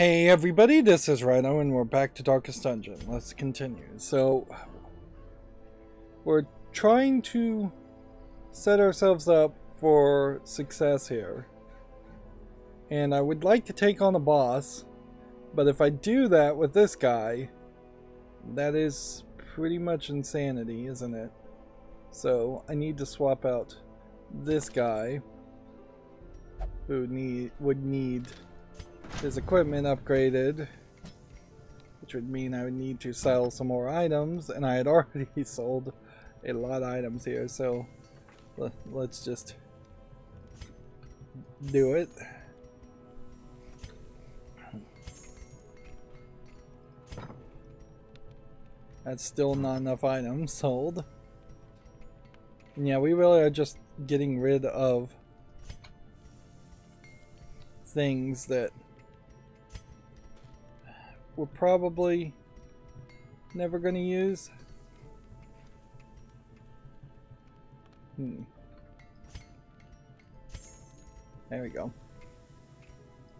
Hey everybody, this is Rydo and we're back to Darkest Dungeon. Let's continue. So, we're trying to set ourselves up for success here. And I would like to take on a boss, but if I do that with this guy, that is pretty much insanity, isn't it? So, I need to swap out this guy, who would need his equipment upgraded, which would mean I would need to sell some more items, and I had already sold a lot of items here, so let's just do it. That's still not enough items sold. And yeah, we really are just getting rid of things that we're probably never going to use. There we go.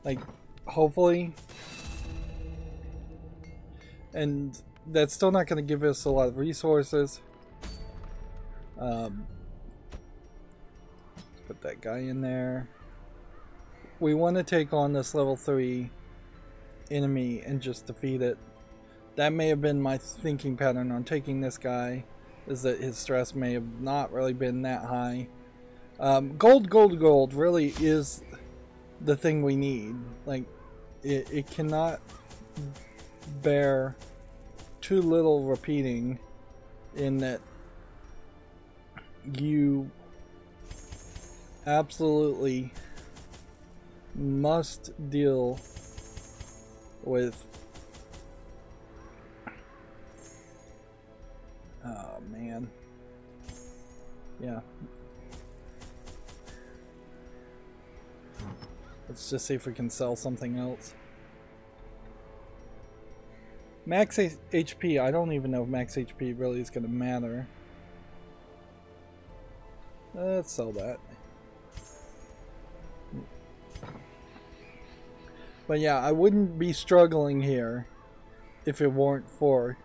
Like, hopefully. And that's still not going to give us a lot of resources. Let's put that guy in there. We want to take on this level 3 enemy and just defeat it. That may have been my thinking pattern on taking this guy, is that his stress may have not really been that high. Gold really is the thing we need. Like, it cannot bear too little repeating, in that you absolutely must deal with, oh man, yeah, let's just see if we can sell something else. Max HP, I don't even know if max HP really is going to matter. Let's sell that. But yeah, I wouldn't be struggling here if it weren't for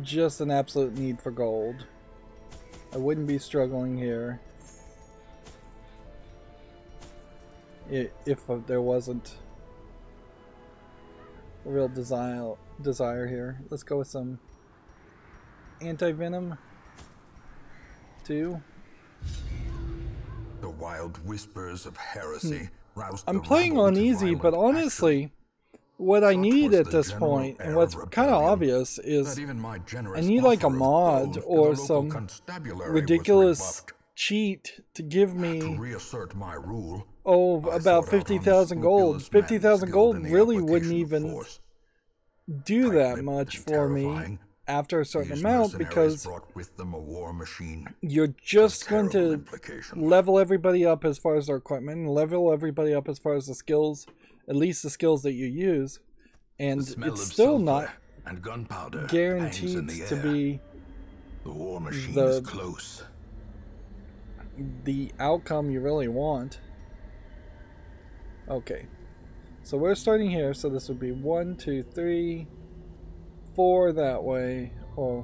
just an absolute need for gold. I wouldn't be struggling here if there wasn't a real desire here. Let's go with some anti-venom too. The wild whispers of heresy roused I'm playing on easy, but honestly, what I need at this point, and what's kind of obvious, is I need like a mod or some ridiculous cheat to give me, about 50,000 gold. 50,000 gold really wouldn't even do that much for me after a certain amount, because you're just going to level everybody up as far as their equipment, and level everybody up as far as the skills, at least the skills that you use, and it's still not guaranteed to be the outcome you really want. Okay, so we're starting here, so this would be 1, 2, 3, 4 that way, or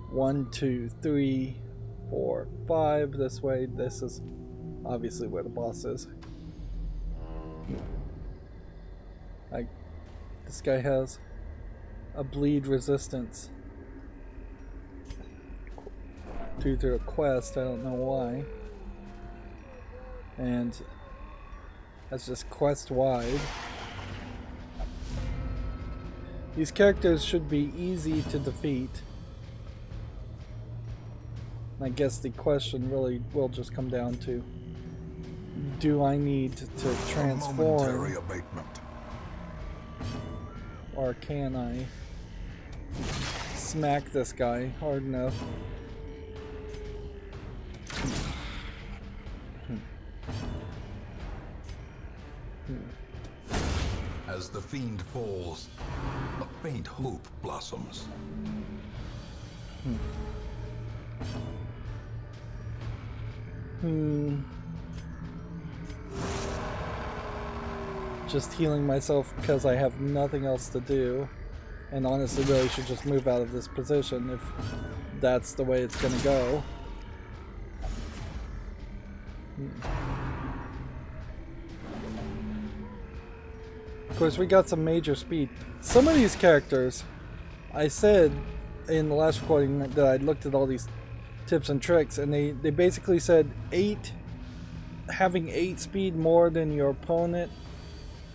1, 2, 3, 4, 5 this way. This is obviously where the boss is. Like, this guy has a bleed resistance due to a quest, I don't know why, and that's just quest wide. These characters should be easy to defeat. I guess the question really will just come down to, do I need to transform, or can I smack this guy hard enough? As the fiend falls, a faint hope blossoms. just healing myself because I have nothing else to do. And honestly, really should just move out of this position if that's the way it's gonna go. Of course, we got some major speed. Some of these characters, I said in the last recording that I looked at all these tips and tricks, and they basically said having 8 speed more than your opponent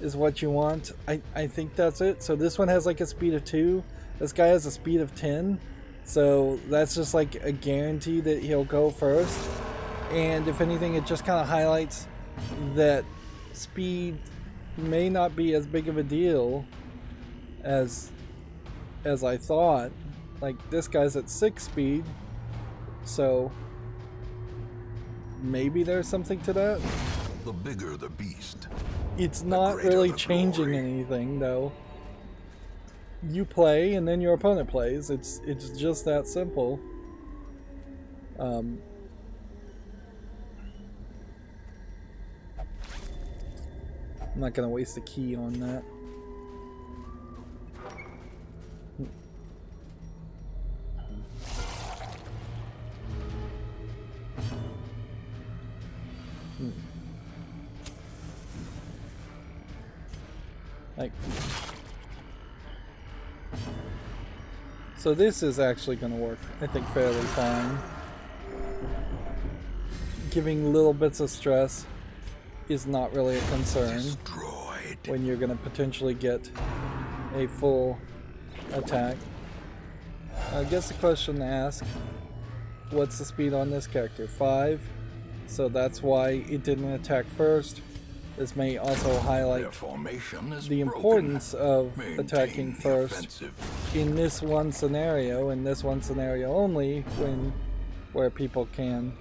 is what you want. I think that's it. So this one has like a speed of 2. This guy has a speed of 10. So that's just like a guarantee that he'll go first. And if anything, it just kind of highlights that speed may not be as big of a deal as I thought. Like, this guy's at 6 speed. So maybe there's something to that. The bigger the beast. It's not really changing anything, though. You play, and then your opponent plays. It's just that simple. I'm not gonna waste a key on that. Like, so this is actually going to work, I think, fairly fine. Giving little bits of stress is not really a concern when you're going to potentially get a full attack. I guess the question to ask, what's the speed on this character? 5, so that's why it didn't attack first. This may also highlight the importance of attacking first in this one scenario, only, where people can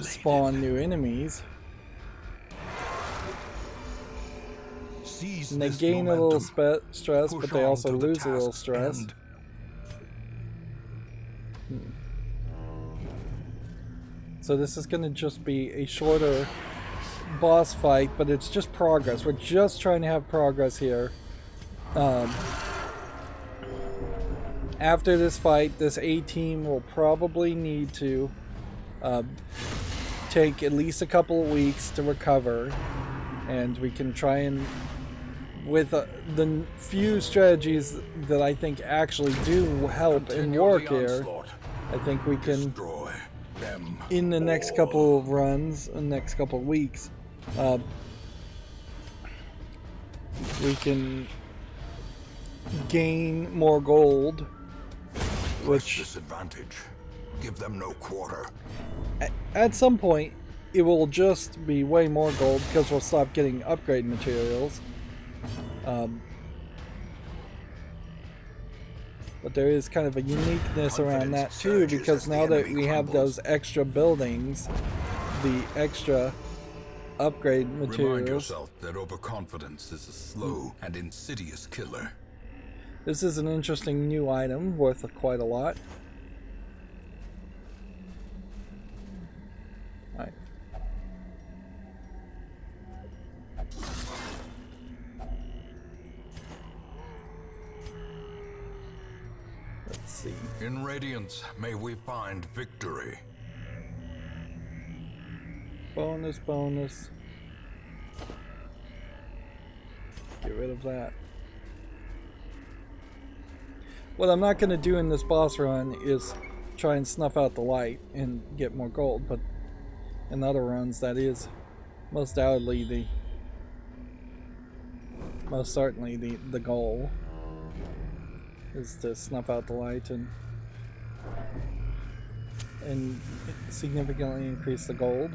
spawn new enemies. And they gain a little stress, but they also lose a little stress. So this is going to just be a shorter boss fight, but it's just progress. We're just trying to have progress here. After this fight, this A-team will probably need to take at least a couple of weeks to recover. And we can try and, with the few strategies that I think actually do help and work here, I think we can, in the next couple of runs, next couple of weeks, we can gain more gold, which disadvantage. Give them no quarter. At some point it will just be way more gold because we'll stop getting upgrade materials. But there is kind of a uniqueness around that too, because now that we have those extra buildings, the extra upgrade materials. Remind yourself that overconfidence is a slow and insidious killer. This is an interesting new item worth quite a lot. Alright. Let's see. In Radiance, may we find victory. Bonus, bonus. Get rid of that. What I'm not going to do in this boss run is try and snuff out the light and get more gold, but in other runs that is most certainly the goal, is to snuff out the light and significantly increase the gold.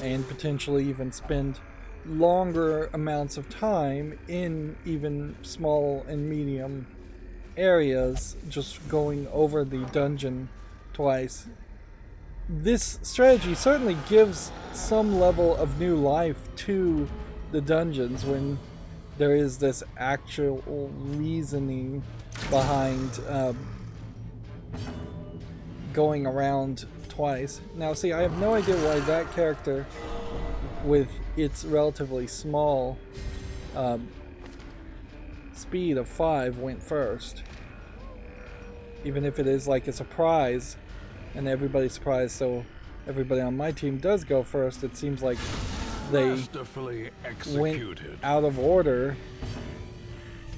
And potentially even spend longer amounts of time in even small and medium areas, just going over the dungeon twice. This strategy certainly gives some level of new life to the dungeons when there is this actual reasoning behind going around twice. Now see, I have no idea why that character with its relatively small speed of 5 went first. Even if it is like a surprise and everybody's surprised, so everybody on my team does go first, it seems like they went out of order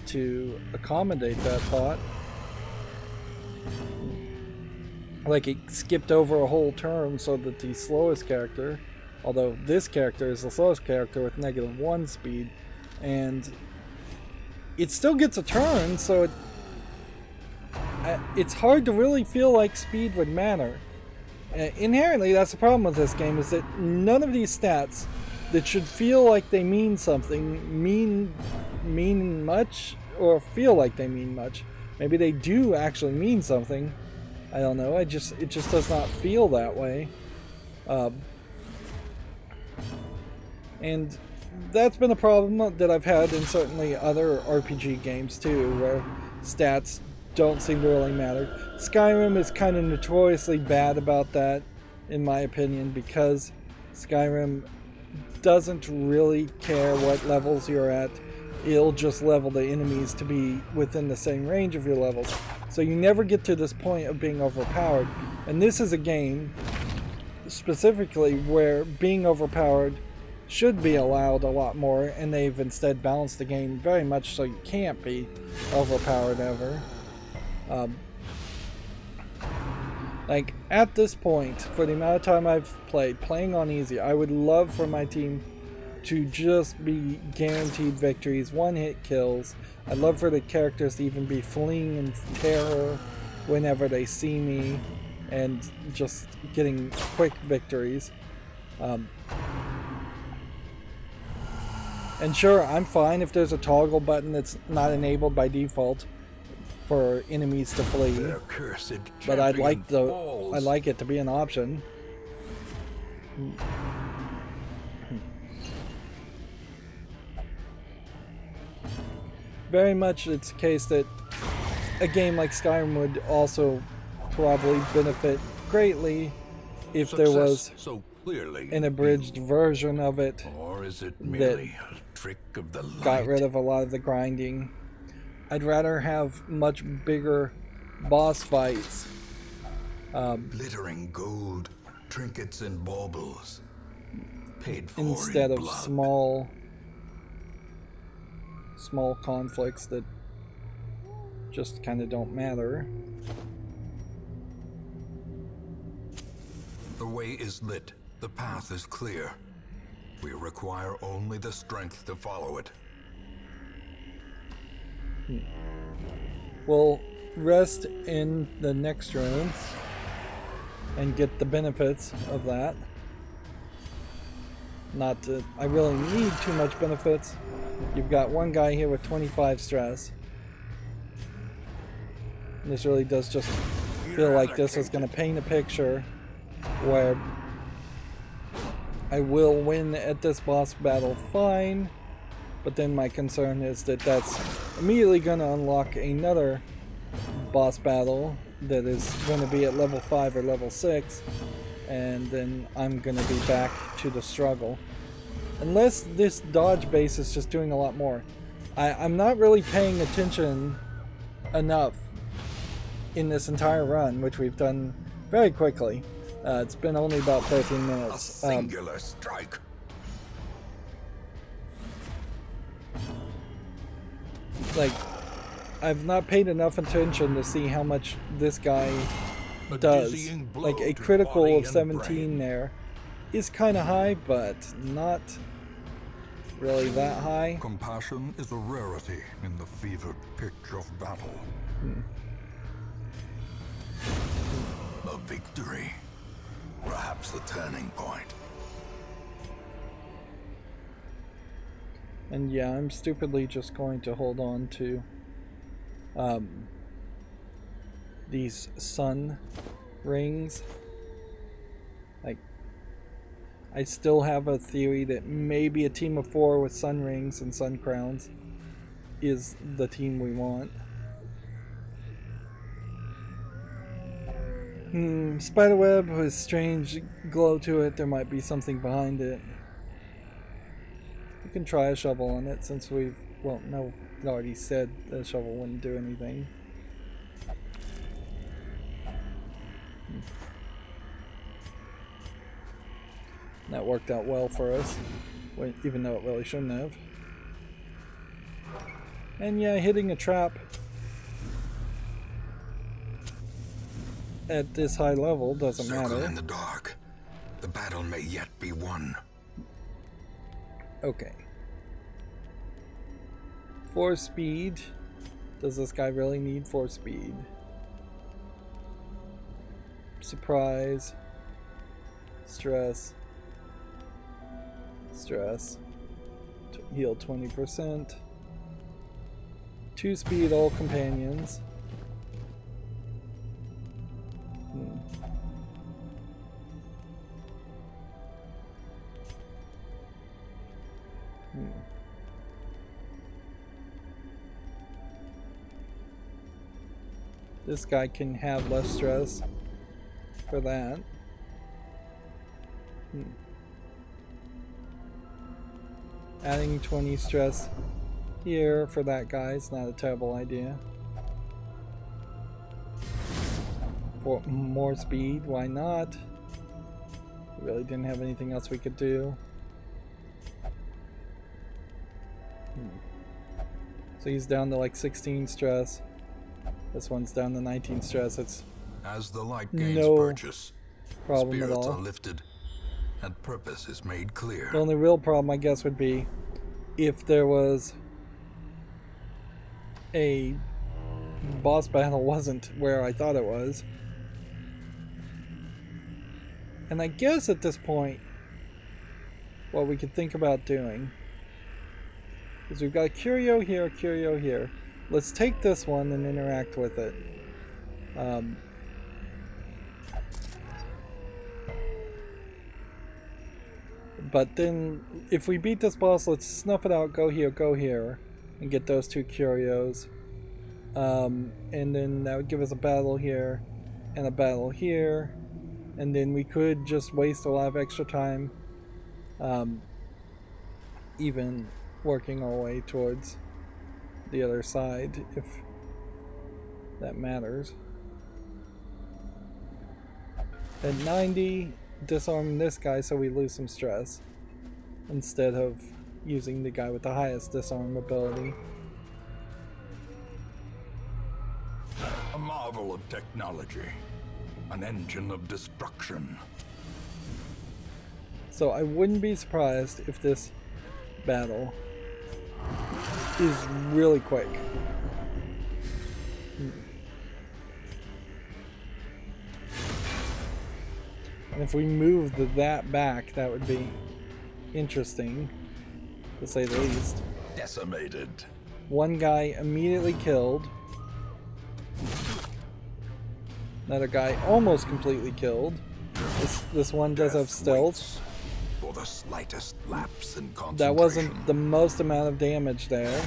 to accommodate that thought. Like it skipped over a whole turn so that the slowest character, although this character is the slowest character with -1 speed, and it still gets a turn, so it's hard to really feel like speed would matter. Inherently, that's the problem with this game, is that none of these stats that should feel like they mean something mean much, or feel like they mean much. Maybe they do actually mean something. I don't know. It just does not feel that way. And that's been a problem that I've had in certainly other RPG games too, where stats don't seem to really matter. Skyrim is kind of notoriously bad about that, in my opinion, because Skyrim doesn't really care what levels you're at. It'll just level the enemies to be within the same range of your levels. So you never get to this point of being overpowered. And this is a game, specifically, where being overpowered should be allowed a lot more, and they've instead balanced the game very much so you can't be overpowered ever. Like, at this point, for the amount of time I've playing on easy, I would love for my team to just be guaranteed victories, one-hit kills. I'd love for the characters to even be fleeing in terror whenever they see me, and just getting quick victories. And sure, I'm fine if there's a toggle button that's not enabled by default for enemies to flee, but I'd like it to be an option. Very much it's a case that a game like Skyrim would also probably benefit greatly if there was an abridged version of it, or is it that merely a trick of the light? got rid of a lot of the grinding. I'd rather have much bigger boss fights. Glittering gold, trinkets and baubles, paid for Instead in of blood. small conflicts that just kind of don't matter. The way is lit. The path is clear. We require only the strength to follow it. We'll rest in the next room and get the benefits of that. Not that I really need too much benefits. You've got one guy here with 25 stress. And this really does just feel like this is going to paint a picture where I will win at this boss battle fine, but then my concern is that that's immediately going to unlock another boss battle that is going to be at level 5 or level 6, and then I'm going to be back to the struggle. Unless this dodge base is just doing a lot more. I'm not really paying attention enough in this entire run, which we've done very quickly. It's been only about 13 minutes. A singular strike. Like, I've not paid enough attention to see how much this guy does. Like, a critical of 17 there is kind of high, but not really that high. Compassion is a rarity in the fevered pitch of battle. A victory. Perhaps the turning point. And yeah, I'm stupidly just going to hold on to these sun rings. Like, I still have a theory that maybe a team of 4 with sun rings and sun crowns is the team we want. Spiderweb with strange glow to it. There might be something behind it. We can try a shovel on it since we've... Well, no, it already said the shovel wouldn't do anything. That worked out well for us, even though it really shouldn't have. And yeah, hitting a trap at this high level doesn't matter. In the dark. The battle may yet be won. Okay. 4 speed. Does this guy really need 4 speed? Surprise. Stress. Stress. Heal 20%. 2 speed, all companions. This guy can have less stress for that. Adding 20 stress here for that guy is not a terrible idea. For more speed, why not? We really didn't have anything else we could do. So he's down to like 16 stress. This one's down to 19 stress. It's as the light gains no purchase, problem at spirits all. are lifted, and purpose is made clear. The only real problem, I guess, would be if there was a boss battle wasn't where I thought it was. And I guess at this point, what we could think about doing is we've got a curio here, a curio here. Let's take this one and interact with it. But then, if we beat this boss, let's snuff it out, go here, and get those 2 curios. And then that would give us a battle here, and a battle here. And then we could just waste a lot of extra time, even working our way towards the other side, if that matters. At 90, disarm this guy so we lose some stress, instead of using the guy with the highest disarm ability. A marvel of technology. An engine of destruction. So I wouldn't be surprised if this battle is really quick. And if we moved that back, that would be interesting, to say the least. Decimated. One guy immediately killed. Another guy almost completely killed. This one does have stealth. For the slightest lapse in concentration. That wasn't the most amount of damage there.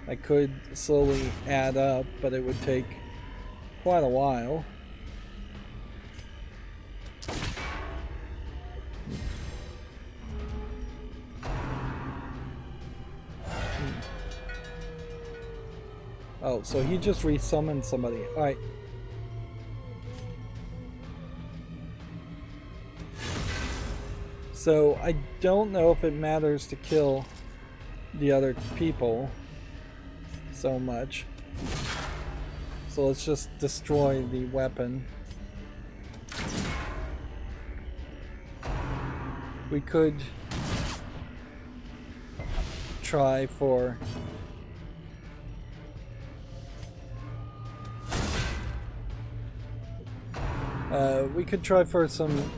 I could slowly add up, but it would take quite a while. Oh, so he just resummoned somebody. Alright. So I don't know if it matters to kill the other people so much. So let's just destroy the weapon. We could try for some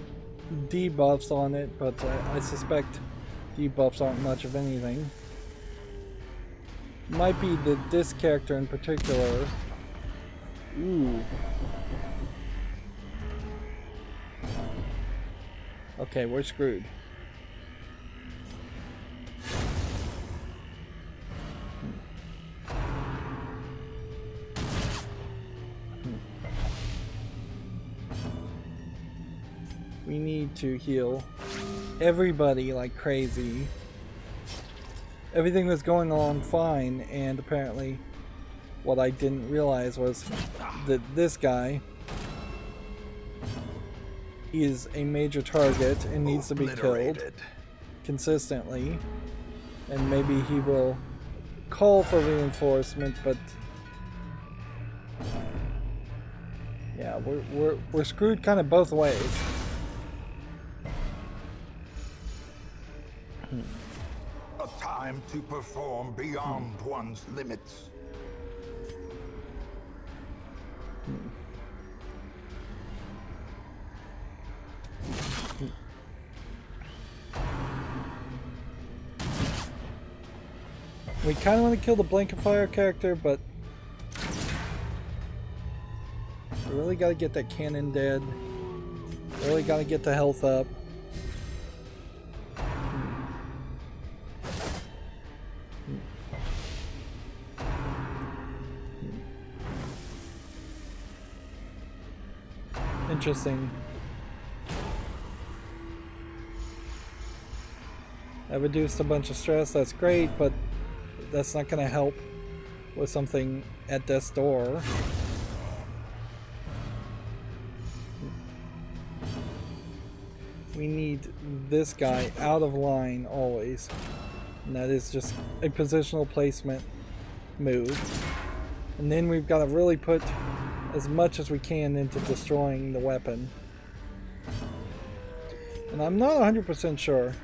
debuffs on it, but I suspect debuffs aren't much of anything. Might be this character in particular. Ooh. Okay, we're screwed. to heal everybody like crazy. Everything was going along fine, and apparently what I didn't realize was that this guy is a major target and needs to be killed consistently. And maybe he will call for reinforcement, but yeah, we're screwed kind of both ways. A time to perform beyond one's limits. We kind of want to kill the Blink of Fire character, but we really got to get that cannon dead. Really got to get the health up. Interesting. I reduced a bunch of stress, that's great, but that's not going to help with something at death's door. We need this guy out of line always. And that is just a positional placement move. And then we've got to really put as much as we can into destroying the weapon. And I'm not 100% sure.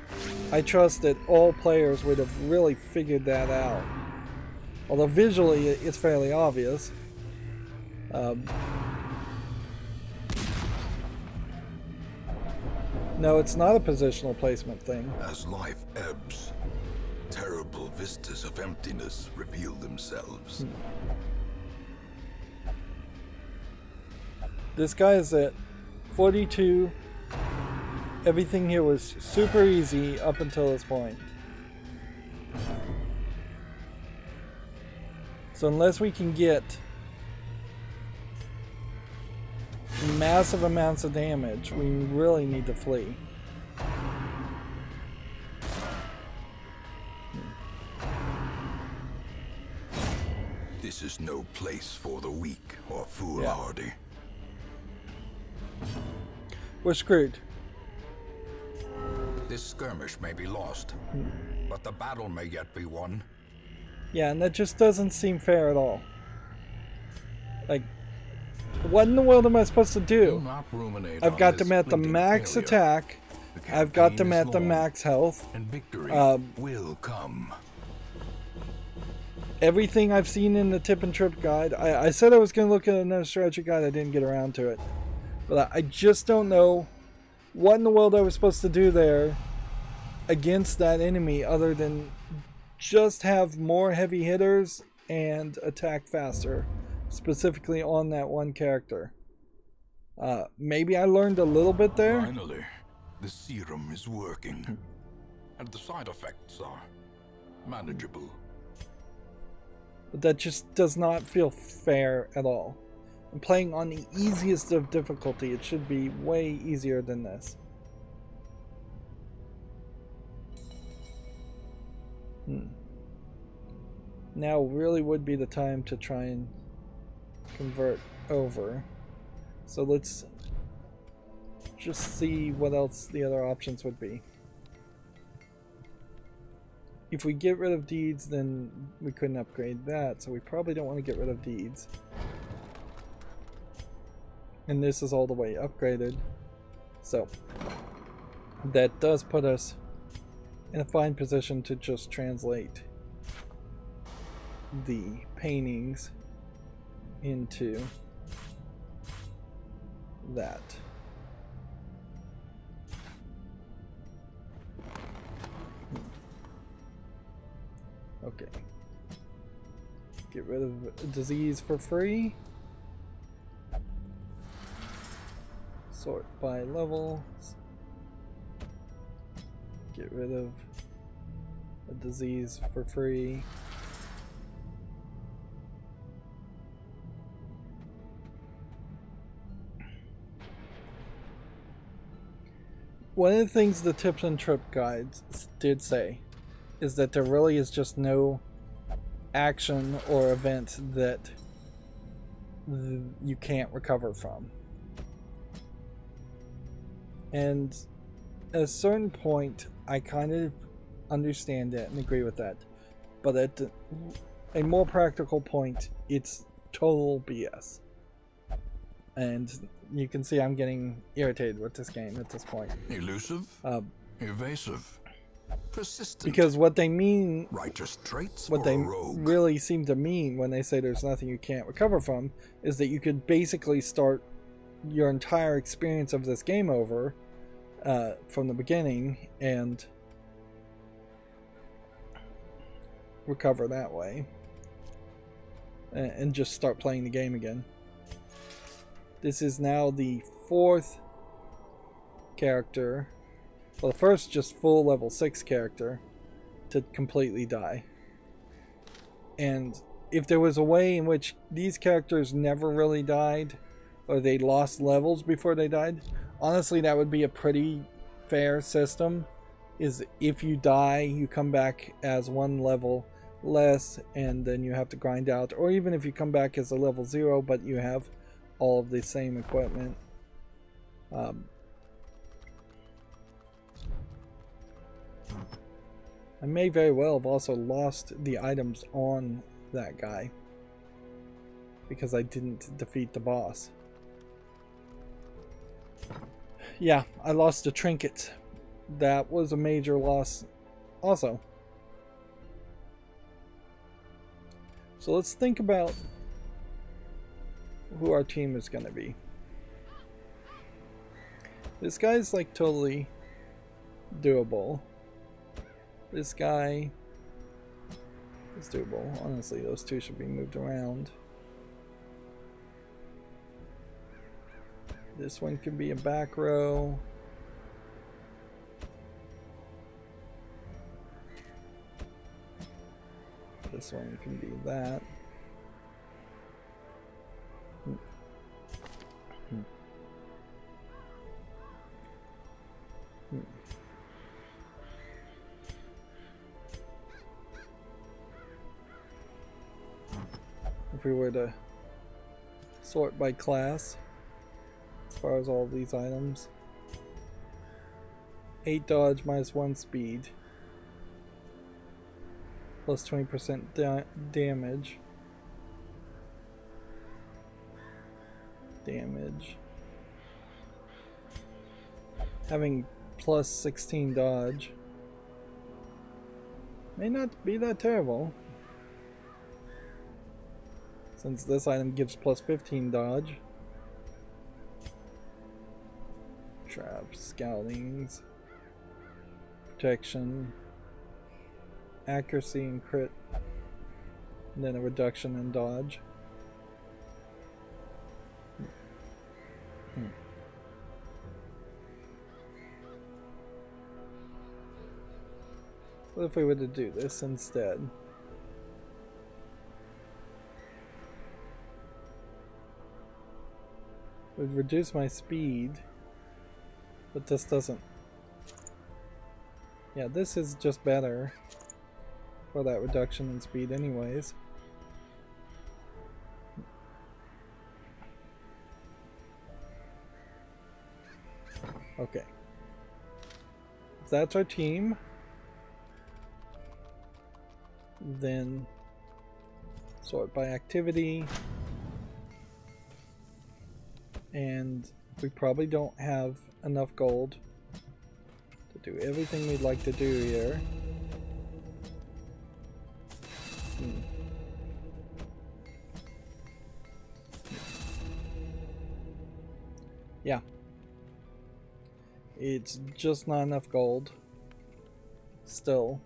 I trust that all players would have really figured that out. Although visually it's fairly obvious. No, it's not a positional placement thing. As life ebbs, terrible vistas of emptiness reveal themselves. This guy is at 42. Everything here was super easy up until this point. So unless we can get massive amounts of damage, we really need to flee. This is no place for the weak or foolhardy. We're screwed. This skirmish may be lost, but the battle may yet be won. Yeah, and that just doesn't seem fair at all. Like, what in the world am I supposed to do? I've got them at the max attack. I've got them at the max health. And victory will come. Everything I've seen in the tip and trip guide, I said I was going to look at another strategy guide. I didn't get around to it. But I just don't know what in the world I was supposed to do there against that enemy other than just have more heavy hitters and attack faster, specifically on that one character. Maybe I learned a little bit there. Finally, the serum is working, and the side effects are manageable. But that just does not feel fair at all. I'm playing on the easiest of difficulty. It should be way easier than this. Now really would be the time to try and convert over. So let's just see what else the other options would be. If we get rid of deeds, then we couldn't upgrade that, so we probably don't want to get rid of deeds. And this is all the way upgraded. So that does put us in a fine position to just translate the paintings into that. Okay. Get rid of disease for free. Sort by levels. Get rid of a disease for free. one of the things the tips and trip guides did say is that there really is just no action or event that you can't recover from. And at a certain point, I kind of understand it and agree with that. But at a more practical point, it's total BS. And you can see I'm getting irritated with this game at this point. Elusive, evasive, persistent. Because what they mean, righteous traits, what they rogue. really seem to mean when they say there's nothing you can't recover from, is that you could basically start your entire experience of this game over from the beginning and recover that way, and just start playing the game again. This is now the 4th character, well, the first just full level 6 character to completely die. And if there was a way in which these characters never really died, or they lost levels before they died, honestly that would be a pretty fair system. Is if you die, you come back as 1 level less and then you have to grind out, or even if you come back as a level 0 but you have all of the same equipment. I may very well have also lost the items on that guy because I didn't defeat the boss. Yeah, I lost a trinket. That was a major loss also. So let's think about who our team is going to be. This guy's like totally doable. This guy is doable. Honestly, those two should be moved around. This one can be a back row. This one can be that. If we were to sort by class, as far as all these items, 8 dodge minus 1 speed, plus 20% damage. Having plus 16 dodge may not be that terrible, since this item gives plus 15 dodge. Traps, scoutings, protection, accuracy and crit, and then a reduction in dodge. What if we were to do this instead? It would reduce my speed, but this doesn't. Yeah, this is just better for that reduction in speed anyways. Okay. If that's our team, then sort by activity, and we probably don't have enough gold to do everything we'd like to do here. Yeah, it's just not enough gold still.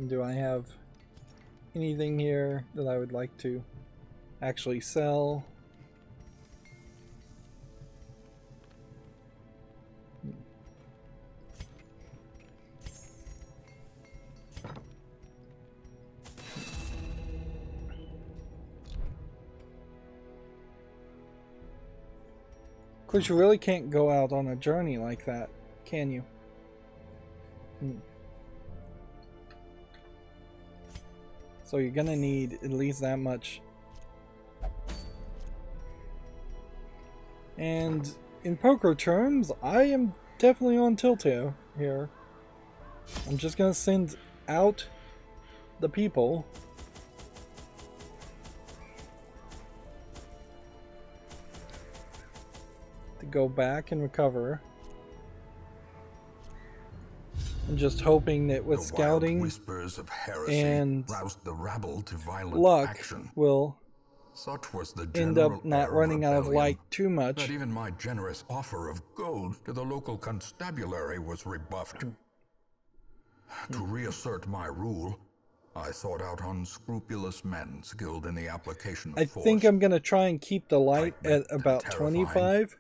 Do I have anything here that I would like to actually sell? course, you really can't go out on a journey like that, can you? So you're gonna need at least that much. And in poker terms, I am definitely on tilt here. I'm just gonna send out the people. To go back and recover. I'm just hoping that with scouting whispers of heresy and roused the rabble to violent luck action. will Such was the end general up not air running out of rebellion light too much. that even my generous offer of gold to the local constabulary was rebuffed. To reassert my rule, I sought out unscrupulous men skilled in the application of force. I think I'm gonna try and keep the light at about 25.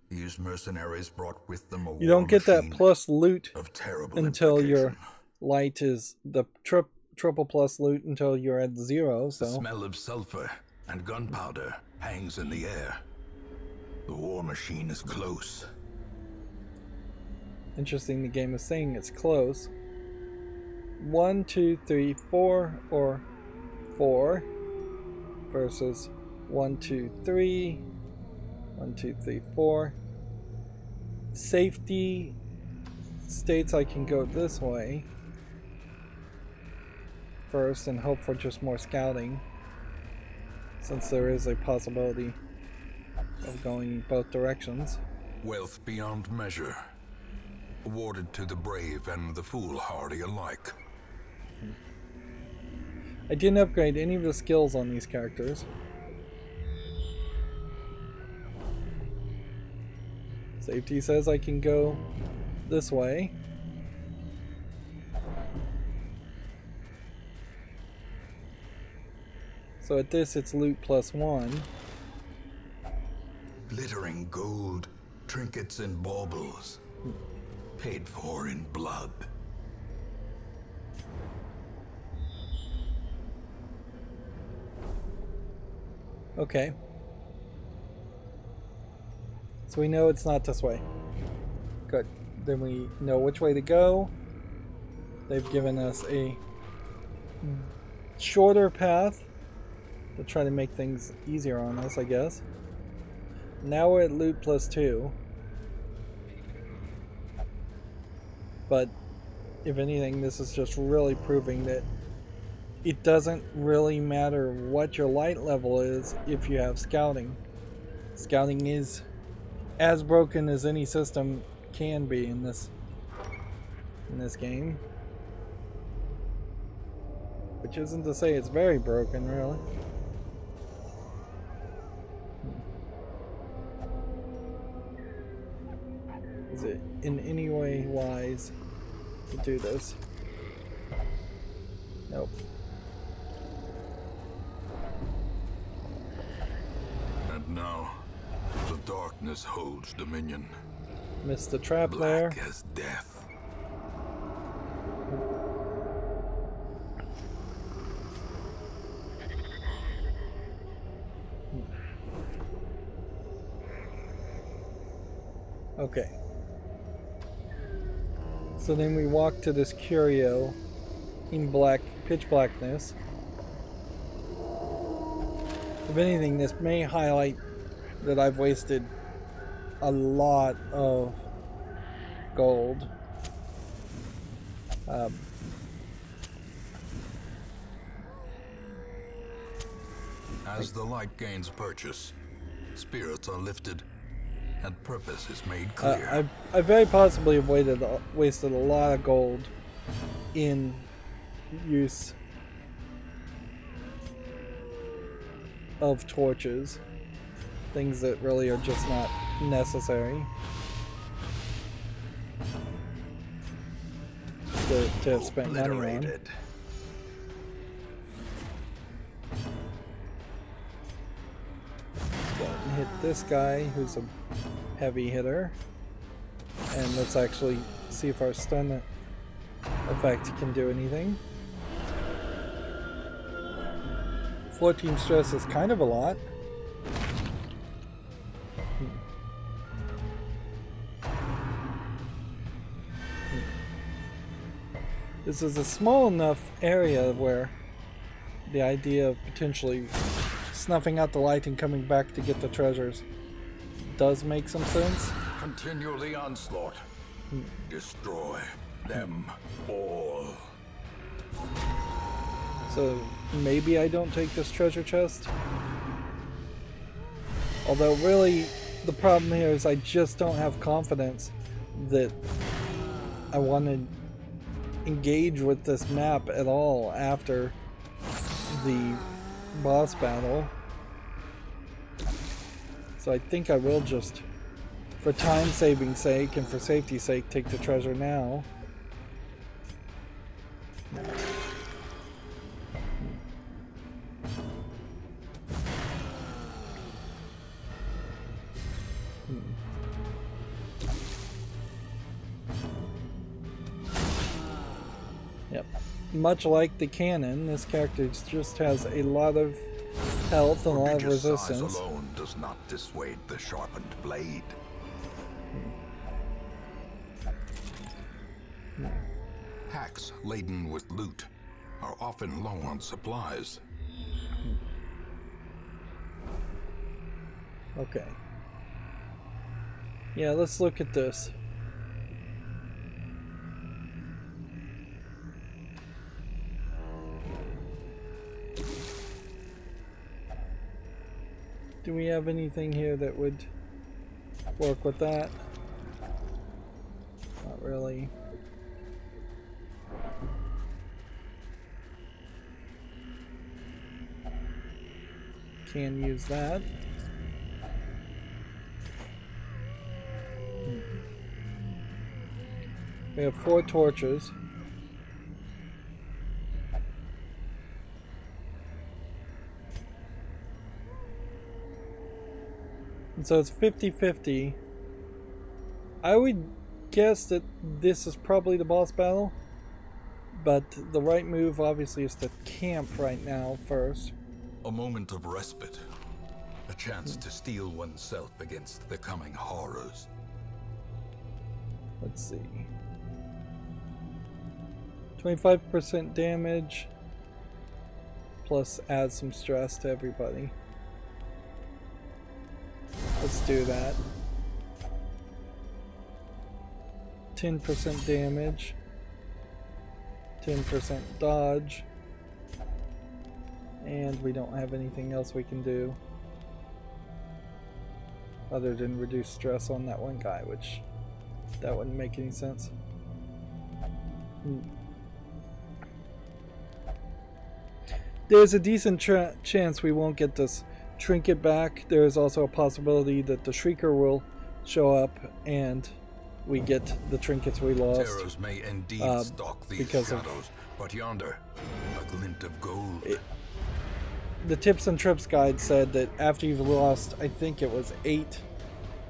These mercenaries brought with them a You don't get that plus loot until your implication. light is the triple plus loot until you're at 0. The So smell of sulfur and gunpowder hangs in the air. The war machine is close. interesting, the game is saying it's close. 1, 2, 3, 4, or 4 versus 1, 2, 3. 1, 2, 3, 4. Safety states I can go this way first and hope for just more scouting, since there is a possibility of going both directions. Wealth beyond measure, awarded to the brave and the foolhardy alike. I didn't upgrade any of the skills on these characters. Safety says I can go this way. So at this it's loot plus 1. Glittering gold, trinkets and baubles, paid for in blood. Okay. So we know it's not this way. Good. Then we know which way to go. They've given us a shorter path to try to make things easier on us, I guess. Now we're at loot plus 2. But if anything, this is just really proving that it doesn't really matter what your light level is if you have scouting. Scouting is as broken as any system can be in this game. Which isn't to say it's very broken, really. Is it in any way wise to do this? Nope. And now, the darkness holds dominion. Missed the trap there. Black as death. Okay. So then we walk to this curio in pitch blackness. If anything, this may highlight that I've wasted a lot of gold. As the light gains purchase, spirits are lifted, and purpose is made clear. I very possibly have wasted a lot of gold in use of torches. Things that really are just not necessary to have spent money on. Obliterated. Let's go and hit this guy who's a heavy hitter. And let's actually see if our stun effect can do anything. 14 stress is kind of a lot. This is a small enough area where the idea of potentially snuffing out the light and coming back to get the treasures does make some sense. Continue the onslaught. Destroy them all. So maybe I don't take this treasure chest. Although really the problem here is I just don't have confidence that I want to engage with this map at all after the boss battle. So I think I will just, for time saving sake and for safety's sake, take the treasure now. Yep. Much like the cannon, this character just has a lot of health and a lot of resistance. Size alone does not dissuade the sharpened blade. Packs laden with loot are often low on supplies. Okay. Yeah, let's look at this. Do we have anything here that would work with that? Not really. Can use that. We have 4 torches. And so it's 50-50. I would guess that this is probably the boss battle, but the right move obviously is to camp right now first. A moment of respite. A chance to steel oneself against the coming horrors. Let's see. 25% damage, plus add some stress to everybody. Let's do that. 10% damage, 10% dodge, and we don't have anything else we can do other than reduce stress on that one guy, which that wouldn't make any sense. There's a decent chance we won't get this trinket back. There is also a possibility that the Shrieker will show up and we get the trinkets we lost. Terrors may indeed stalk these shadows, but yonder, a glint of gold. The tips and trips guide said that after you've lost, I think it was 8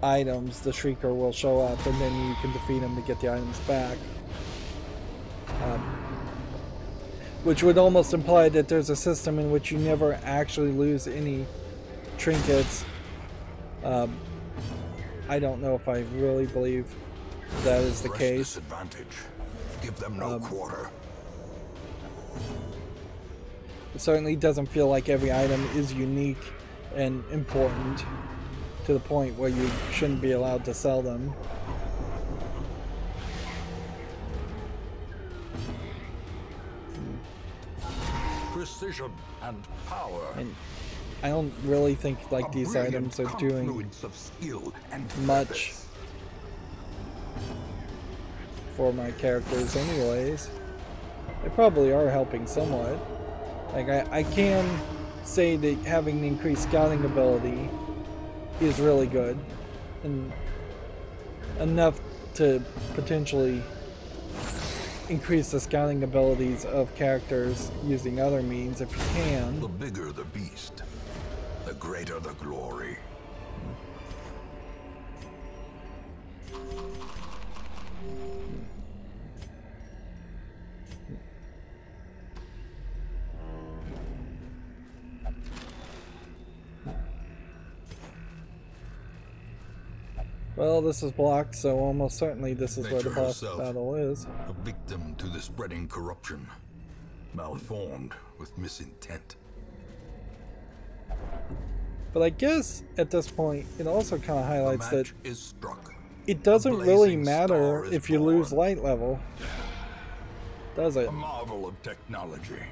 items, the Shrieker will show up and then you can defeat him to get the items back. Which would almost imply that there's a system in which you never actually lose any trinkets. I don't know if I really believe that is the case. Give them no quarter. It certainly doesn't feel like every item is unique and important to the point where you shouldn't be allowed to sell them. Precision and power. And I don't really think like these items are doing much for my characters anyways. They probably are helping somewhat. Like I can say that having the increased scouting ability is really good and enough to potentially increase the scouting abilities of characters using other means if you can. The bigger the beast, the greater the glory. Well, this is blocked, so almost certainly this is where the Nature boss herself, battle is. a victim to the spreading corruption, malformed with misintent. But I guess at this point, it also kind of highlights that is struck. it doesn't really blazing matter star is if you lose born. light level, does it? A marvel of technology,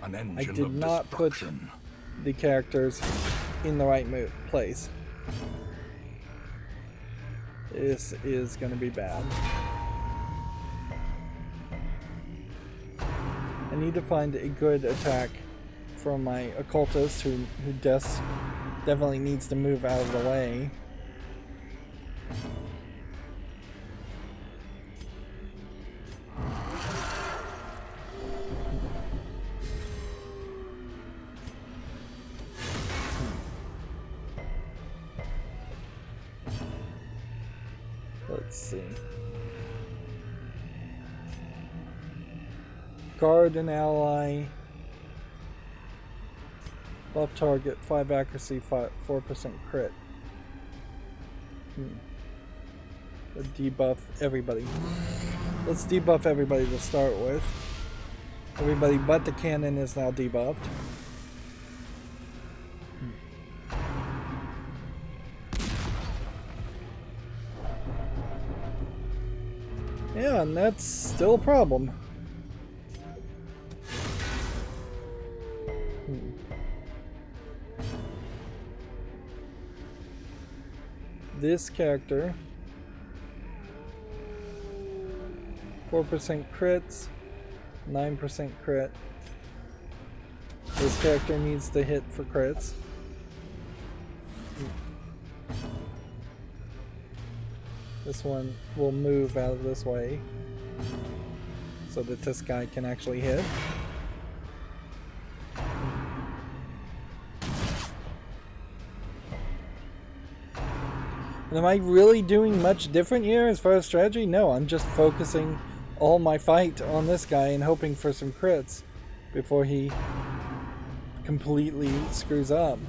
an engine I did of not put destruction. the characters in the right place. This is going to be bad. I need to find a good attack for my occultist who definitely needs to move out of the way. Let's see. Guard an ally. Buff target, 5 accuracy, 4% crit. Let's debuff everybody. Let's debuff everybody to start with. Everybody but the cannon is now debuffed. Yeah, and that's still a problem. This character, 4% crits, 9% crit. This character needs to hit for crits. This one will move out of this way so that this guy can actually hit. And am I really doing much different here as far as strategy? No, I'm just focusing all my fight on this guy and hoping for some crits before he completely screws up.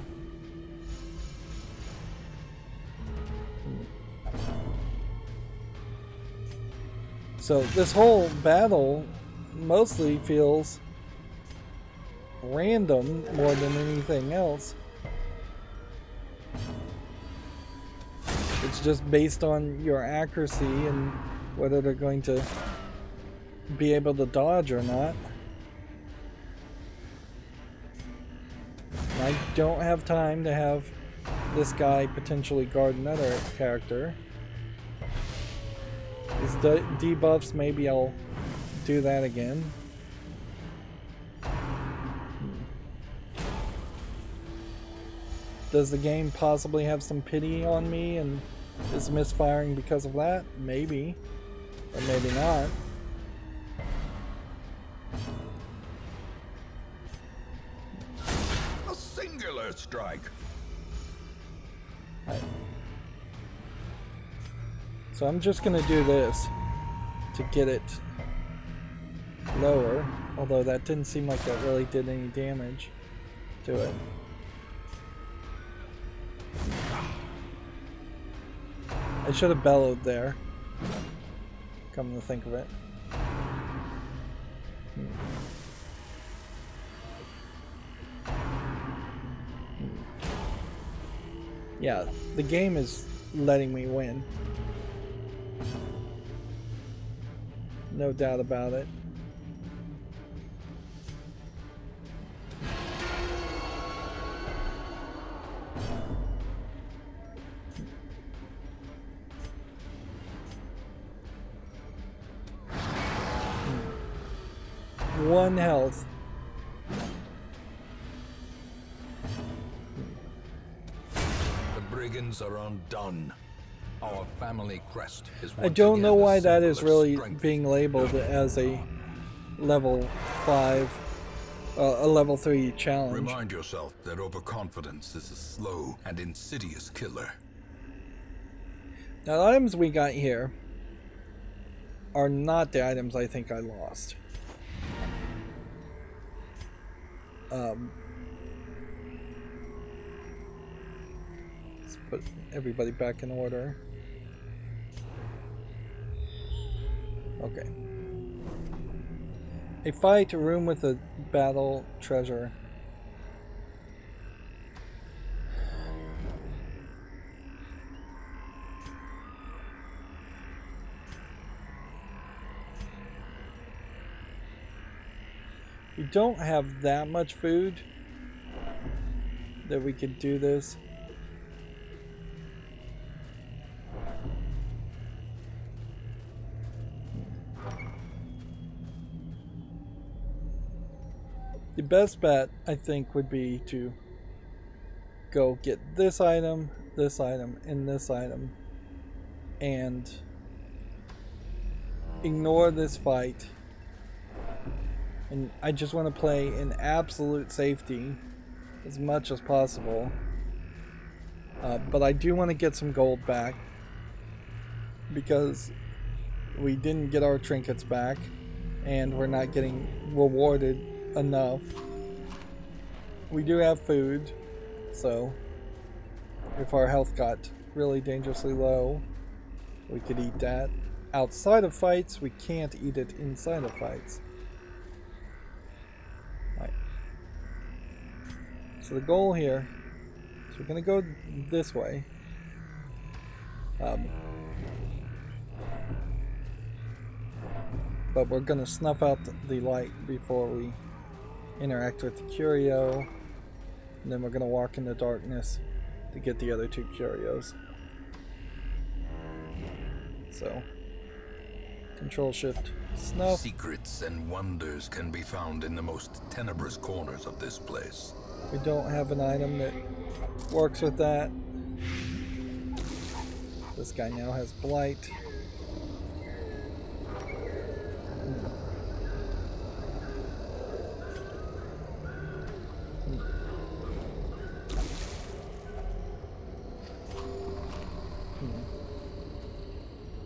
So this whole battle mostly feels random more than anything else. It's just based on your accuracy and whether they're going to be able to dodge or not. And I don't have time to have this guy potentially guard another character. These debuffs, maybe I'll do that again. Does the game possibly have some pity on me and is misfiring because of that? Maybe. Or maybe not. A singular strike. Right. So I'm just gonna do this to get it lower, although that didn't seem like that really did any damage to it. I should have bellowed there, come to think of it. Yeah, the game is letting me win. No doubt about it. One health. The brigands are undone. Our family crest is I don't know why that is really being labeled as a level 5, a level 3 challenge. Remind yourself that overconfidence is a slow and insidious killer. Now the items we got here are not the items I think I lost. Let's put everybody back in order. Okay. A fight, a room with a battle, treasure. We don't have that much food that we could do this. The best bet, I think, would be to go get this item, and this item, and ignore this fight. And I just want to play in absolute safety as much as possible. But I do want to get some gold back because we didn't get our trinkets back and we're not getting rewarded enough. We do have food, so if our health got really dangerously low, we could eat that. Outside of fights, we can't eat it inside of fights. Right. So the goal here is we're going to go this way. But we're going to snuff out the light before we interact with the curio. And then we're going to walk in the darkness to get the other 2 curios. So, Control Shift Snuff. Secrets and wonders can be found in the most tenebrous corners of this place. We don't have an item that works with that. This guy now has Blight.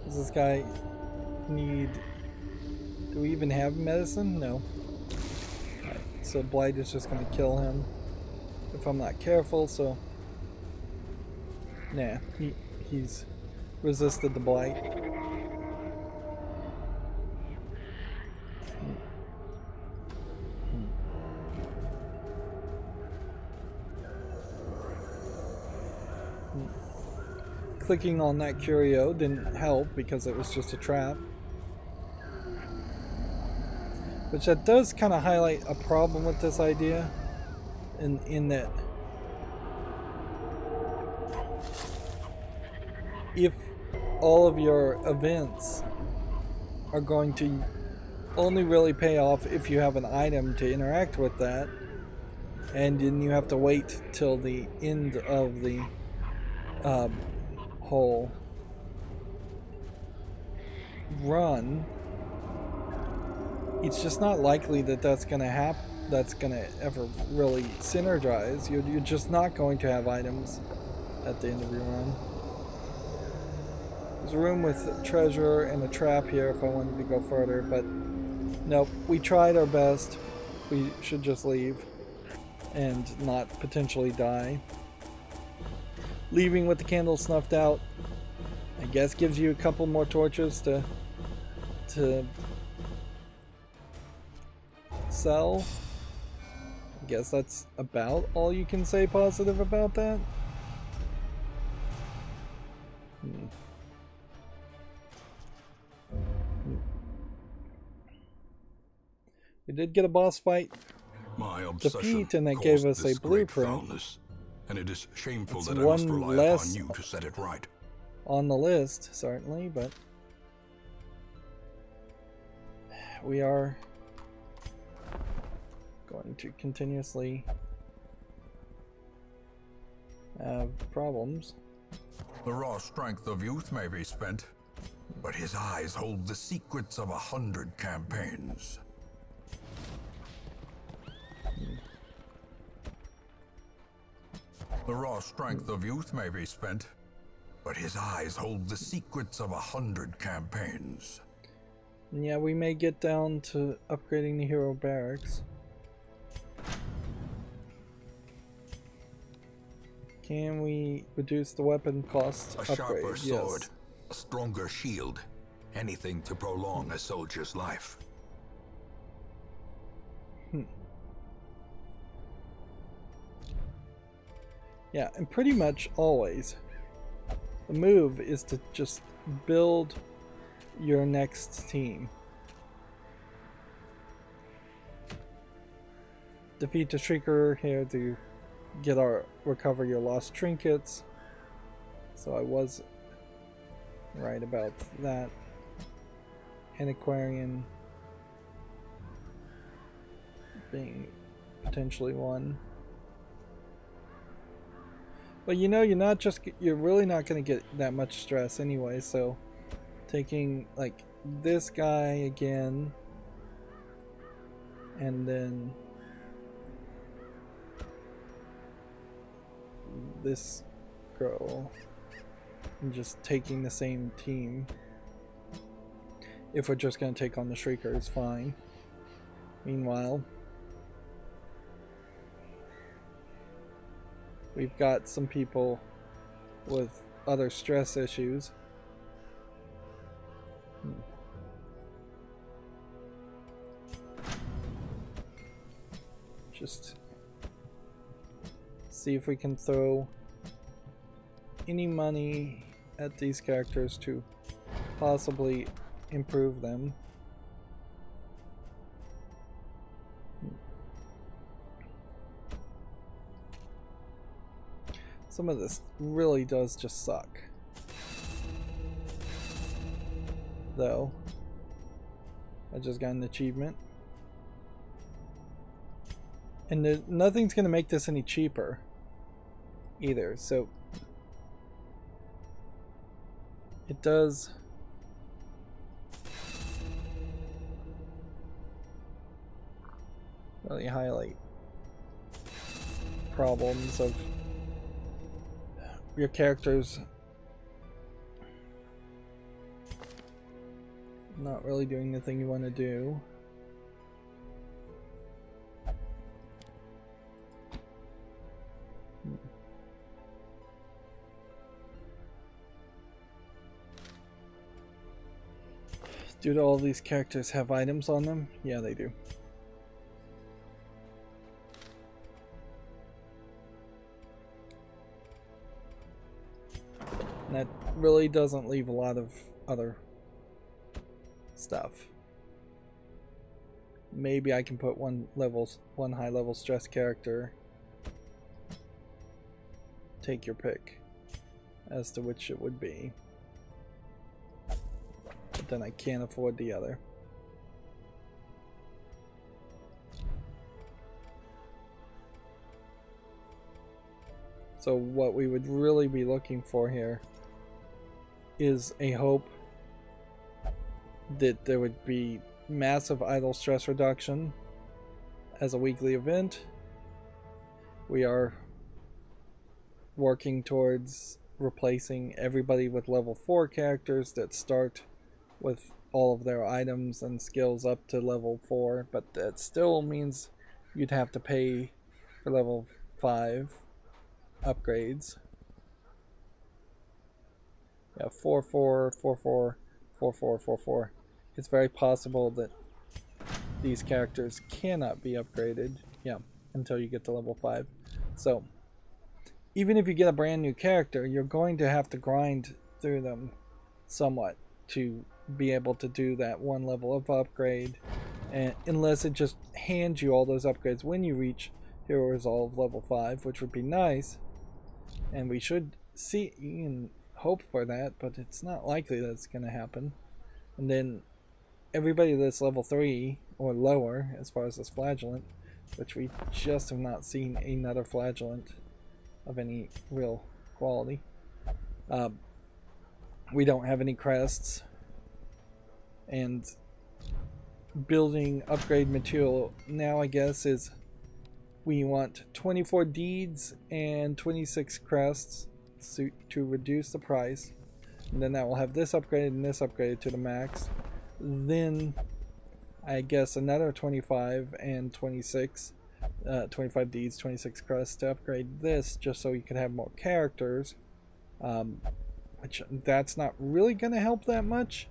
Does this guy need... Do we even have medicine? No. Alright, so Blight is just going to kill him if I'm not careful, so... Nah, he's resisted the Blight. Clicking on that curio didn't help because it was just a trap. Which that does kind of highlight a problem with this idea in that if all of your events are going to only really pay off if you have an item to interact with that, and then you have to wait till the end of the whole run, it's just not likely that that's going to happen. That's going to ever really synergize. You're just not going to have items at the end of your run. There's a room with treasure and a trap here if I wanted to go further, but nope, we tried our best. We should just leave and not potentially die. Leaving with the candle snuffed out, I guess gives you a couple more torches to sell. I guess that's about all you can say positive about that. We did get a boss fight defeat, and that gave us a blueprint. And it is shameful it's that I must one rely less upon you to set it right. On the list, certainly, but we are going to continuously have problems. The raw strength of youth may be spent, but his eyes hold the secrets of 100 campaigns. The raw strength of youth may be spent, but his eyes hold the secrets of 100 campaigns. Yeah, we may get down to upgrading the hero barracks. Can we reduce the weapon cost A upgrade? sharper sword, yes. a stronger shield, Anything to prolong a soldier's life. Yeah, and pretty much always the move is to just build your next team. Defeat the Shrieker here to get our recover your lost trinkets. So I was right about that. Antiquarian being potentially one. But you know, you're really not going to get that much stress anyway, so taking like this guy again and then this girl and just taking the same team, if we're just going to take on the Shrieker, is fine. Meanwhile, we've got some people with other stress issues. Just see if we can throw any money at these characters to possibly improve them. Some of this really does just suck, though. I just got an achievement, and nothing's gonna make this any cheaper either, so it does really highlight problems of your characters not really doing the thing you want to do. Do all these characters have items on them? Yeah, they do. And that really doesn't leave a lot of other stuff. Maybe I can put one high level stress character. Take your pick as to which it would be. But then I can't afford the other. So what we would really be looking for here is a hope that there would be massive idle stress reduction as a weekly event. We are working towards replacing everybody with level 4 characters that start with all of their items and skills up to level 4, but that still means you'd have to pay for level 5 upgrades. Yeah, 4 4 4 4 4 4 4 4. It's very possible that these characters cannot be upgraded, yeah, until you get to level 5. So even if you get a brand new character, you're going to have to grind through them somewhat to be able to do that one level of upgrade, and unless it just hands you all those upgrades when you reach Hero Resolve level 5, which would be nice, and we should see and hope for that, but it's not likely that's going to happen. And then everybody that's level 3 or lower, as far as this flagellant, which we just have not seen another flagellant of any real quality. We don't have any crests, and building upgrade material now, I guess, is we want 24 deeds and 26 crests to reduce the price, and then that will have this upgraded and this upgraded to the max. Then I guess another 25 and 26, 25 deeds, 26 crests to upgrade this, just so you can have more characters, which that's not really going to help that much.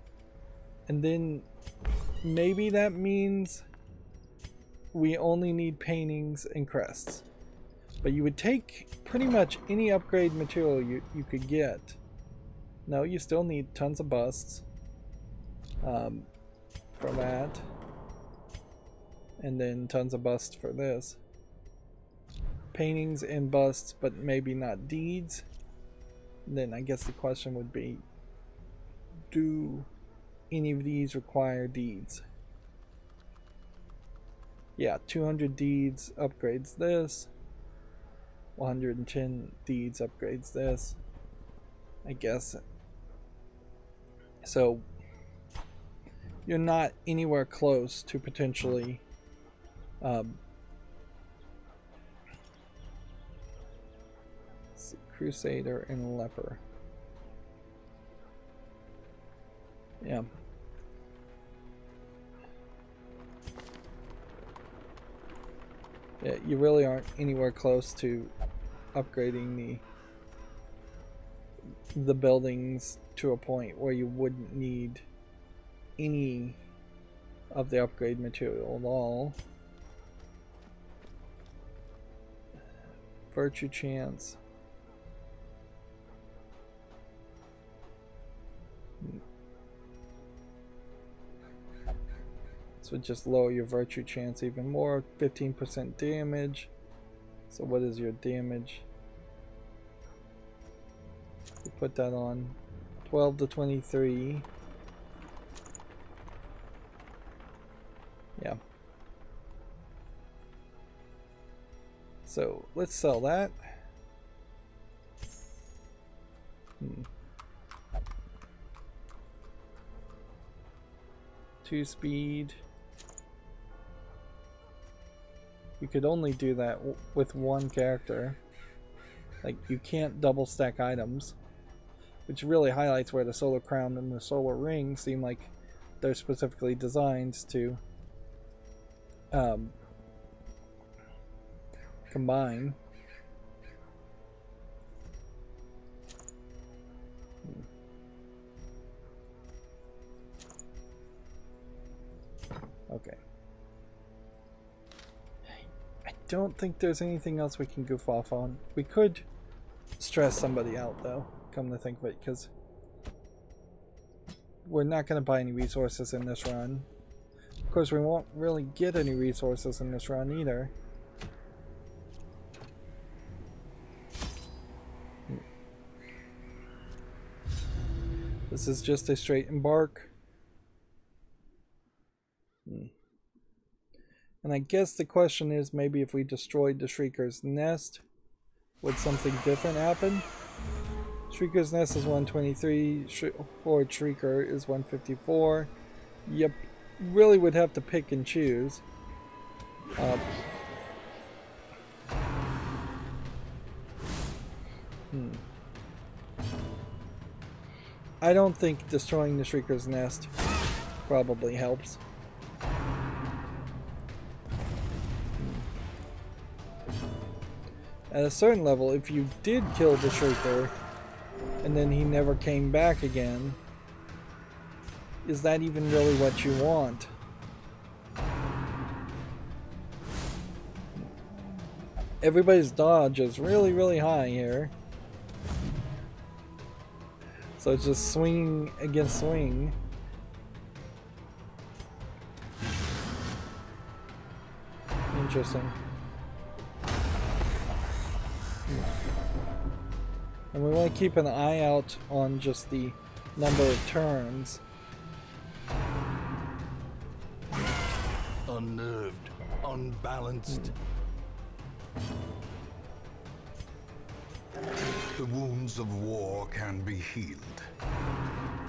And then maybe that means we only need paintings and crests. But you would take pretty much any upgrade material you could get. No, you still need tons of busts for that. And then tons of busts for this. Paintings and busts, but maybe not deeds. And then I guess the question would be, do any of these require deeds? Yeah, 200 deeds upgrades this. 110 deeds upgrades this. I guess. So you're not anywhere close to potentially Crusader and Leper. Yeah. Yeah, you really aren't anywhere close to upgrading the buildings to a point where you wouldn't need any of the upgrade material at all. Virtue chance. This would just lower your virtue chance even more. 15% damage. So what is your damage? You put that on 12 to 23. Yeah. So let's sell that. 2 speed. You could only do that with one character. Like, you can't double stack items, which really highlights where the solar crown and the solar ring seem like they're specifically designed to combine. Okay. I don't think there's anything else we can goof off on. We could stress somebody out, though, come to think of it, because we're not going to buy any resources in this run. Of course, we won't really get any resources in this run either. This is just a straight embark. And I guess the question is, maybe if we destroyed the Shrieker's Nest, would something different happen? Shrieker's Nest is 123, Horde Shrieker is 154. Yep, really would have to pick and choose. I don't think destroying the Shrieker's Nest probably helps. At a certain level, if you did kill the Shrieker and then he never came back again, is that even really what you want? Everybody's dodge is really, really high here. So it's just swing against swing. Interesting. And we want to keep an eye out on just the number of turns. Unnerved, unbalanced. The wounds of war can be healed,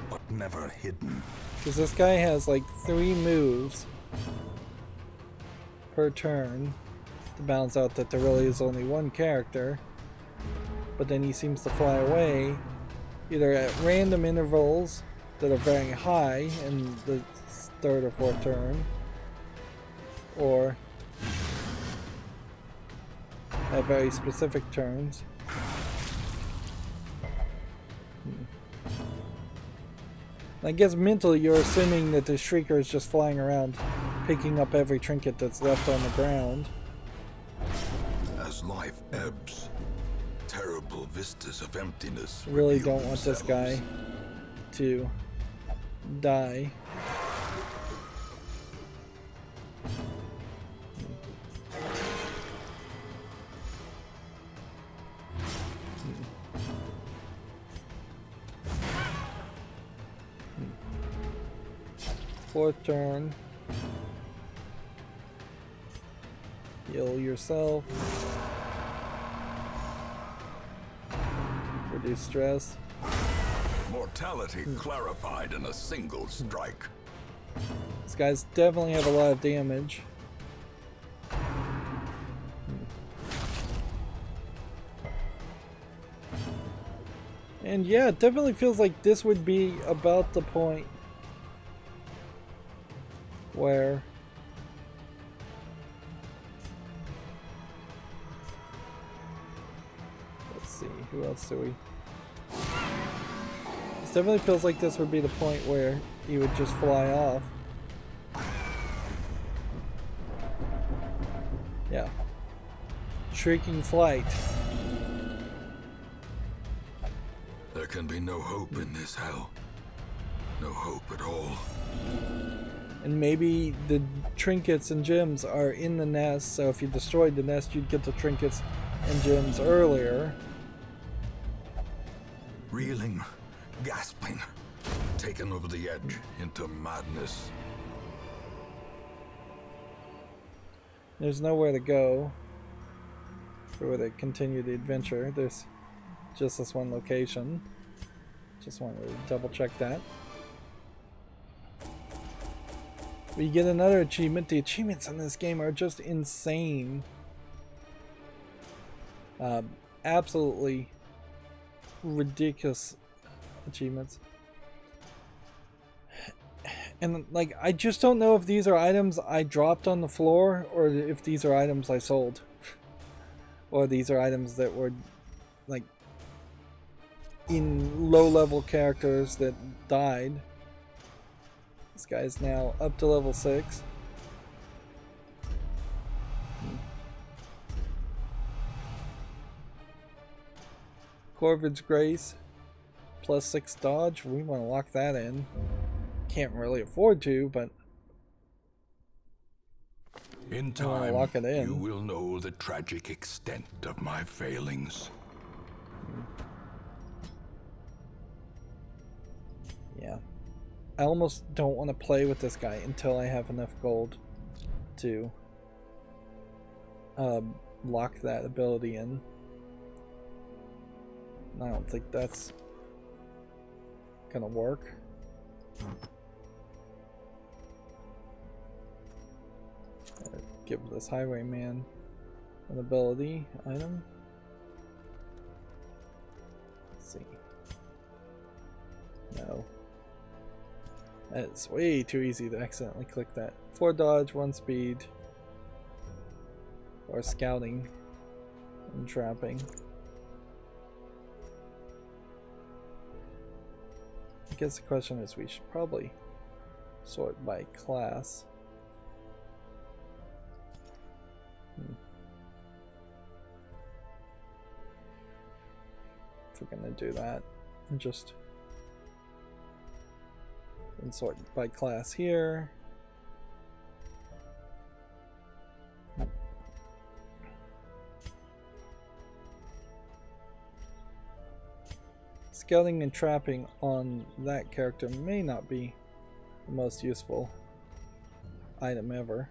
but never hidden. Because this guy has like 3 moves per turn to balance out that there really is only one character. But then he seems to fly away either at random intervals that are very high in the 3rd or 4th turn, or at very specific turns. I guess mentally you're assuming that the Shrieker is just flying around, picking up every trinket that's left on the ground. As life ebbs, terrible vistas of emptiness. I really reveal don't want this themselves. guy to die. Fourth turn. Heal yourself. Reduce stress. Mortality clarified in a single strike. These guys definitely have a lot of damage. And yeah, it definitely feels like this would be about the point where let's see, who else do we? This definitely feels like this would be the point where he would just fly off. Yeah. Shrieking flight. There can be no hope in this hell. No hope at all. And maybe the trinkets and gems are in the nest, so if you destroyed the nest, you'd get the trinkets and gems earlier. Reeling, gasping, taken over the edge into madness. There's nowhere to go for where to continue the adventure. There's just this one location. Just wanted to double check that. We get another achievement. The achievements in this game are just insane. Absolutely ridiculous achievements. And like, I just don't know if these are items I dropped on the floor or if these are items I sold. Or these are items that were like in low-level characters that died. This guy's now up to level 6. Corvid's Grace, plus 6 dodge. We want to lock that in. Can't really afford to, but in time, lock it in. You will know the tragic extent of my failings. Yeah. I almost don't want to play with this guy until I have enough gold to lock that ability in. I don't think that's gonna work. Give this highwayman an ability item. Let's see. No. It's way too easy to accidentally click that. 4 dodge, 1 speed. Or scouting and trapping. I guess the question is we should probably sort by class. If we're gonna do that, and just and sort by class here. Scouting and trapping on that character may not be the most useful item ever.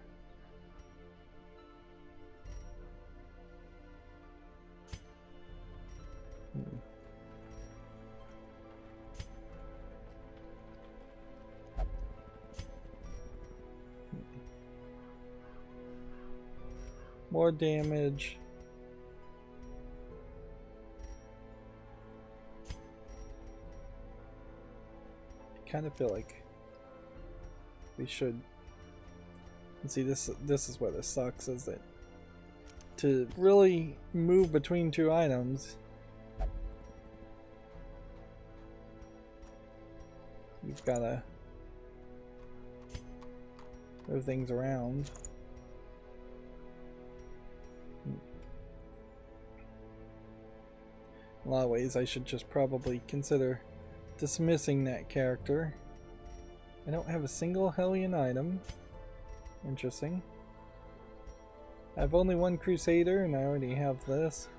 More damage. I kind of feel like we should. And see, this is where this sucks, is that to really move between 2 items, You've got to move things around. In a lot of ways, I should just probably consider dismissing that character. I don't have a single Hellion item. Interesting. I have only one Crusader, and I already have this.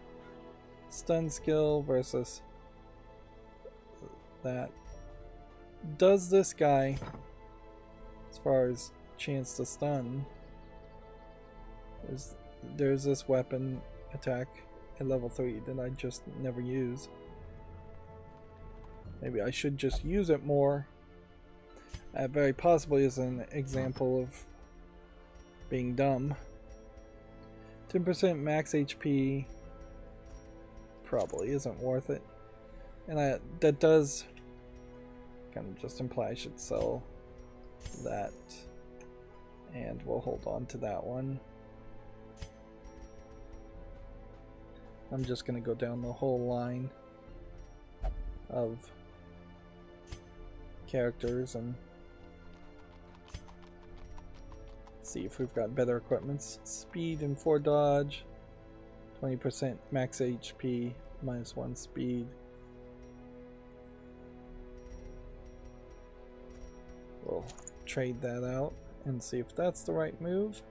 Stun skill versus that. Does this guy, as far as chance to stun, there's this weapon attack at level 3 that I just never use. Maybe I should just use it more. Very possibly is an example of being dumb. 10% max HP probably isn't worth it. And that does kind of just imply I should sell that. And we'll hold on to that one. I'm just going to go down the whole line of characters and see if we've got better equipments. Speed and 4 dodge, 20% max HP, -1 speed. We'll trade that out and see if that's the right move.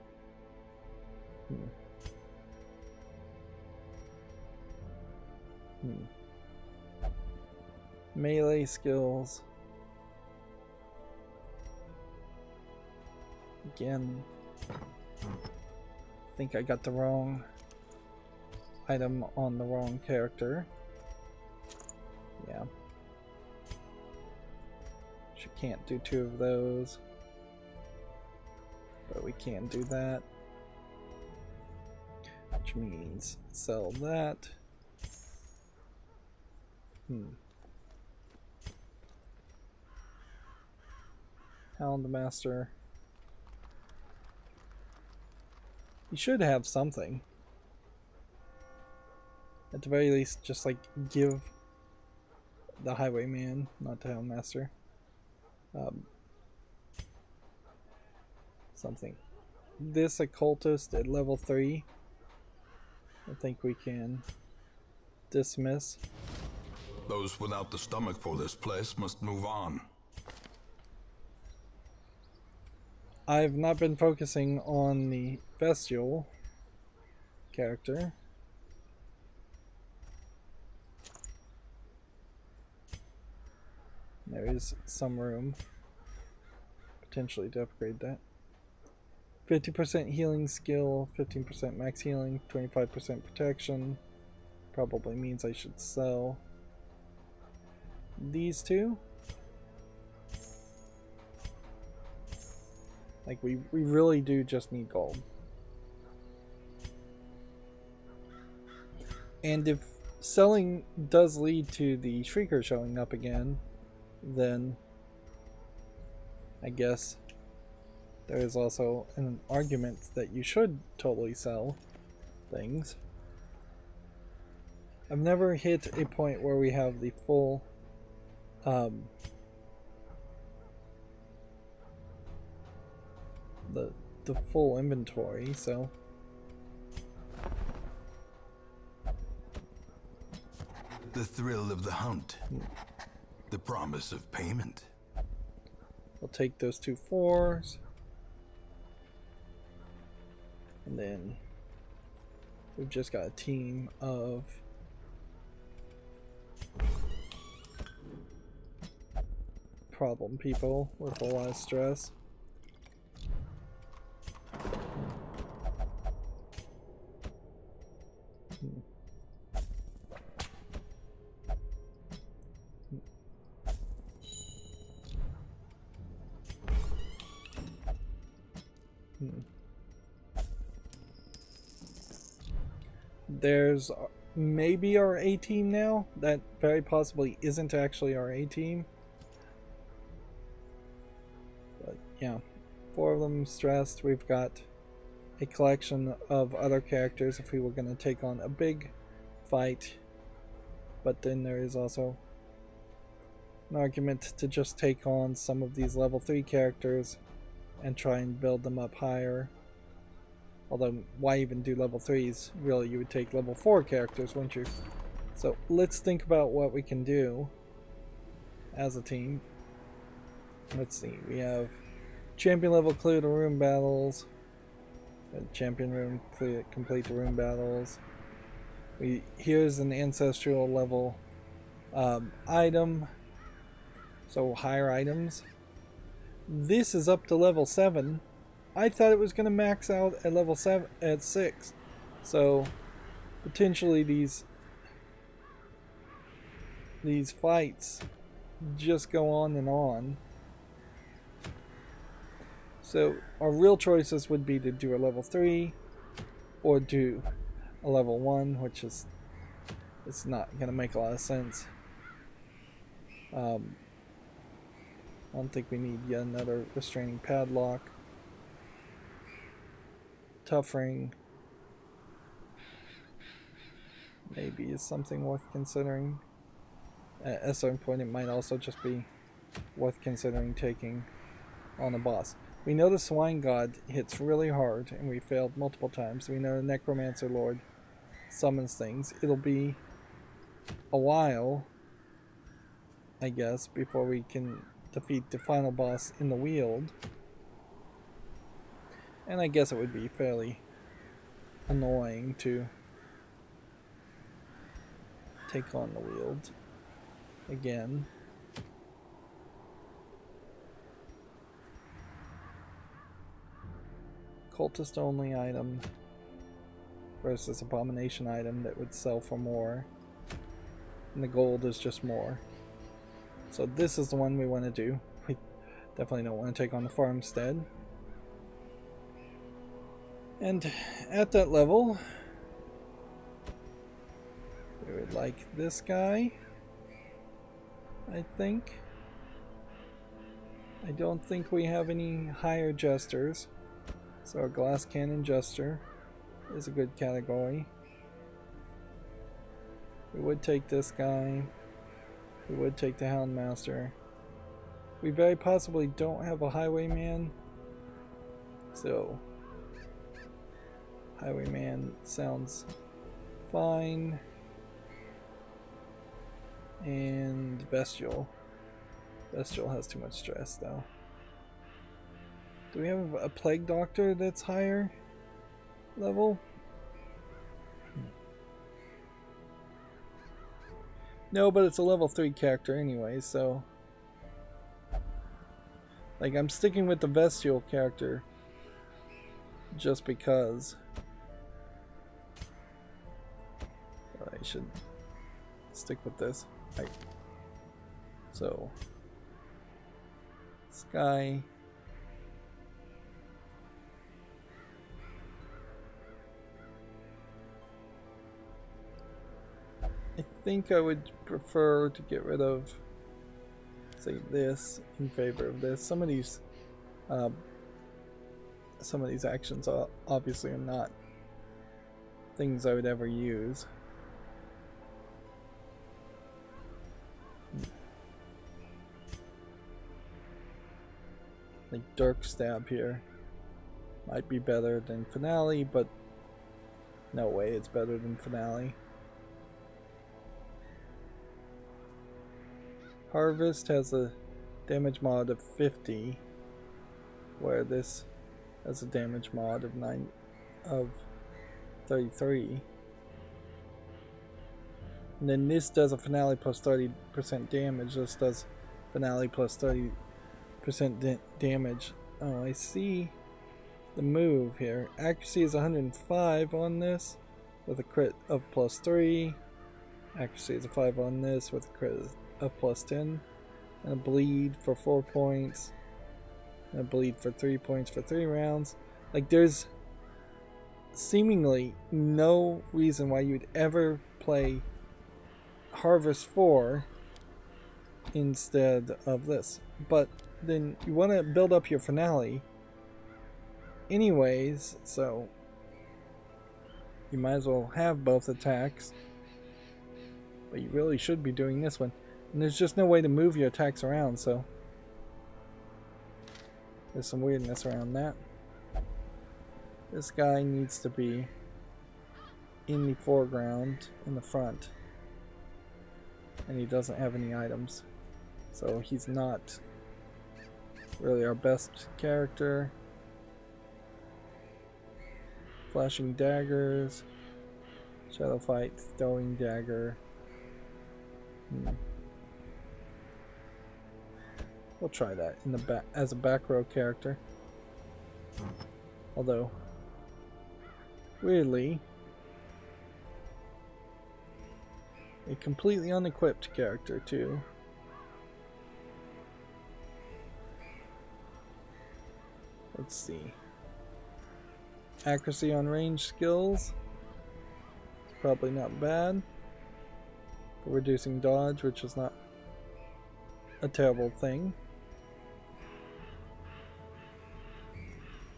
Melee skills. Again, I think I got the wrong item on the wrong character. Yeah. She can't do 2 of those. But we can do that. Which means sell that. Hound Master. You should have something. At the very least, just like give the Highwayman, not the Hound Master, something. This Occultist at level 3, I think we can dismiss. Those without the stomach for this place must move on. I've not been focusing on the Bestial character. There is some room potentially to upgrade that. 50% healing skill, 15% max healing, 25% protection. Probably means I should sell these two. Like we really do just need gold. And if selling does lead to the Shrieker showing up again, then I guess there is also an argument that you should totally sell things. I've never hit a point where we have the full the full inventory, so the thrill of the hunt, the promise of payment. We'll take those 2 4s, and then we've just got a team of problem people with a lot of stress. There's maybe our A team now. That very possibly isn't actually our A team. But yeah, 4 of them stressed. We've got a collection of other characters if we were going to take on a big fight. But then there is also an argument to just take on some of these level 3 characters and try and build them up higher. Although, why even do level 3s? Really, you would take level 4 characters, wouldn't you? So, let's think about what we can do as a team. Let's see, we have champion level clear the room battles. Champion room clear, complete the room battles. Here's an ancestral level item. So higher items. This is up to level 7. I thought it was going to max out at level 7 at 6. So potentially these fights just go on and on. So our real choices would be to do a level 3 or do a level 1, which is it's not going to make a lot of sense. I don't think we need yet another restraining padlock. Tough ring maybe is something worth considering. At a certain point it might also just be worth considering taking on a boss. We know the Swine God hits really hard and we failed multiple times. We know the Necromancer Lord summons things. It'll be a while, I guess, before we can defeat the final boss in the Weald. And I guess it would be fairly annoying to take on the Weald again. Cultist only item versus abomination item that would sell for more. And the gold is just more. So this is the one we want to do. We definitely don't want to take on the farmstead. And at that level, we would like this guy, I think. I don't think we have any higher jesters. So a glass cannon jester is a good category. We would take this guy. We would take the Houndmaster. We very possibly don't have a Highwayman. So Highwayman sounds fine. And Bestial. Bestial has too much stress though. Do we have a Plague Doctor that's higher level? No, but it's a level 3 character anyway, so... Like, I'm sticking with the Bestial character just because. I should stick with this. Right. So, Sky. I think I would prefer to get rid of, say, this in favor of this. Some of these actions obviously are not things I would ever use. Like Dark Stab here might be better than Finale, but no way it's better than Finale. Harvest has a damage mod of 50, where this has a damage mod of 33. And then this does a Finale plus 30% damage. This does Finale plus 30% damage. Oh, I see the move here. Accuracy is 105 on this with a crit of plus 3. Accuracy is a 5 on this with a crit of plus 10. And a bleed for 4 points. And a bleed for 3 points for 3 rounds. Like, there's seemingly no reason why you'd ever play Harvest 4 instead of this. But then you want to build up your Finale anyways, so you might as well have both attacks. But you really should be doing this one. And there's just no way to move your attacks around, so there's some weirdness around that. This guy needs to be in the foreground, in the front. And he doesn't have any items. So he's not really our best character. Flashing daggers. Shadow fight, throwing dagger. We'll try that in the back as a back row character. Although, weirdly, a completely unequipped character too. Let's see. Accuracy on range skills. It's probably not bad. For reducing dodge, which is not a terrible thing.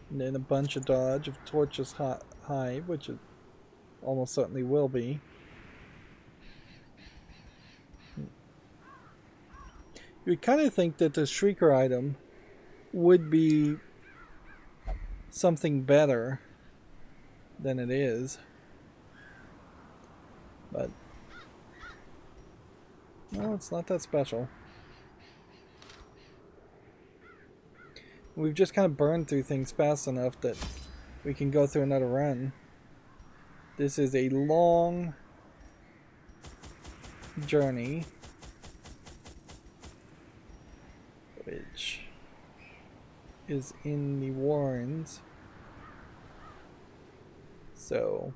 And then a bunch of dodge if torches high, which it almost certainly will be. You would kind of think that the Shrieker item would be something better than it is, but no, it's not that special. We've just kind of burned through things fast enough that we can go through another run. This is a long journey, which is in the Warrens. So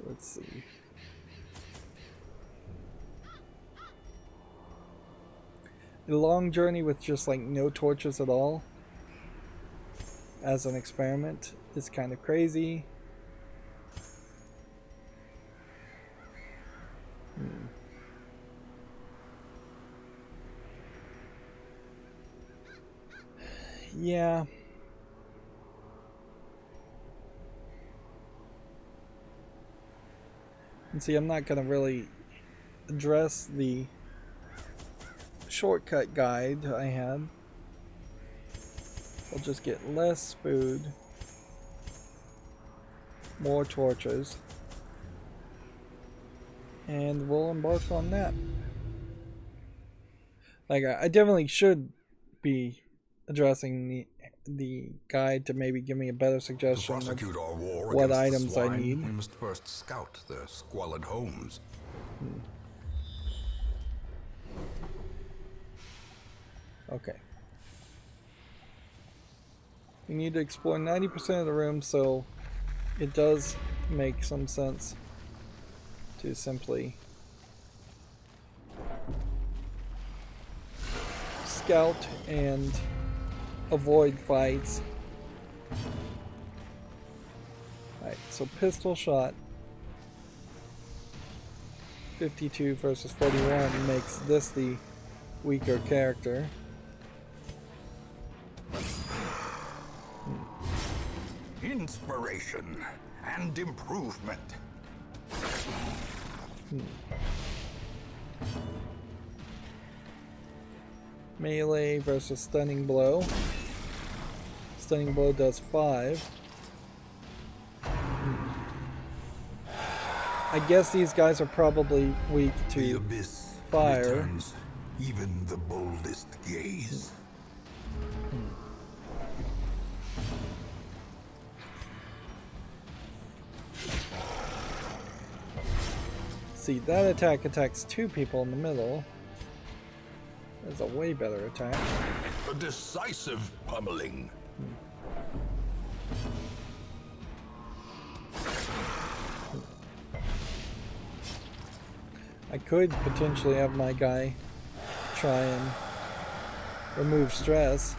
let's see. A long journey with just like no torches at all as an experiment is kind of crazy. Yeah. And see, I'm not going to really address the shortcut guide I had. I'll just get less food, more torches, and we'll embark on that. Like, I definitely should be addressing the guide to maybe give me a better suggestion of what items I need. We must first scout their squalid homes. Okay. We need to explore 90% of the room, so it does make some sense to simply scout and avoid fights. Alright, so pistol shot 52 versus 41 makes this the weaker character. Inspiration and improvement. Melee versus stunning blow. Stunning blow does 5. I guess these guys are probably weak to The abyss fire. returns even the boldest gaze. See, that attack attacks 2 people in the middle. That's a way better attack. A decisive pummeling. I could potentially have my guy try and remove stress,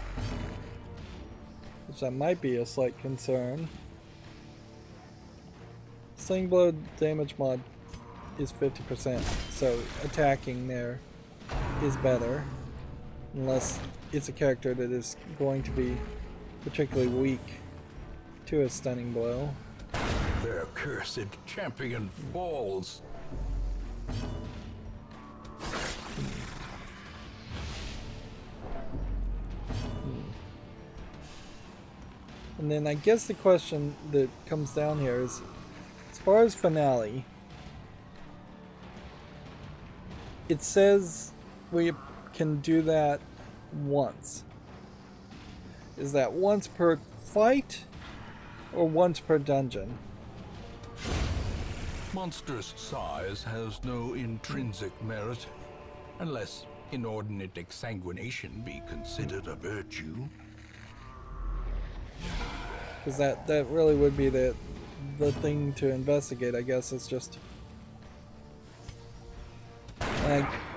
which that might be a slight concern. Sling blow damage mod is 50%, so attacking there is better, unless it's a character that is going to be particularly weak to a stunning blow. Their cursed champion falls. And then I guess the question that comes down here is, as far as finale, it says we can do that once. Is that once per fight or once per dungeon? Monstrous size has no intrinsic merit, unless inordinate exsanguination be considered a virtue. Because that really would be the thing to investigate, I guess. It's just...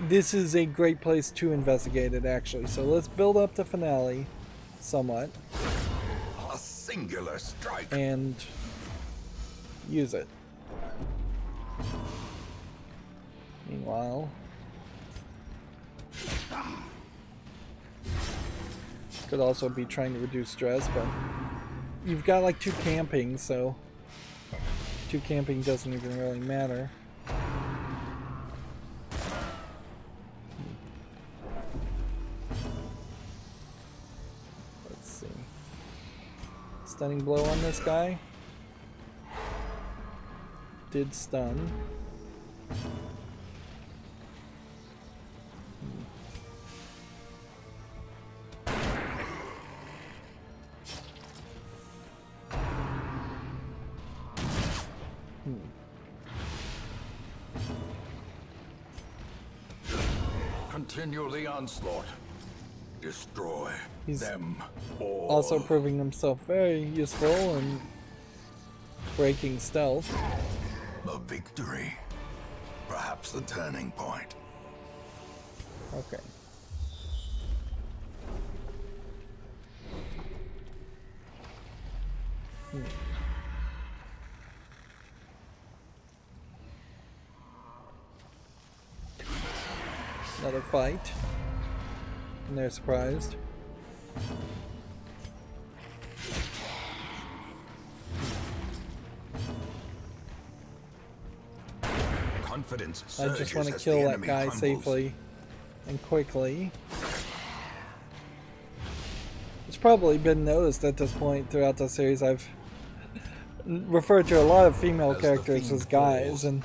this is a great place to investigate it, actually. So let's build up the finale somewhat. A singular strike. And use it. Meanwhile... could also be trying to reduce stress, but... you've got like 2 camping, so 2 camping doesn't even really matter. Let's see. Stunning blow on this guy. Did stun. Continue the onslaught. Destroy them all. Also proving himself very useful in breaking stealth. A victory. Perhaps the turning point. Okay. Another fight. And they're surprised. Confidence I just surges want to as kill the that enemy guy crumbles. safely and quickly. It's probably been noticed at this point throughout the series. I've referred to a lot of female characters as guys, and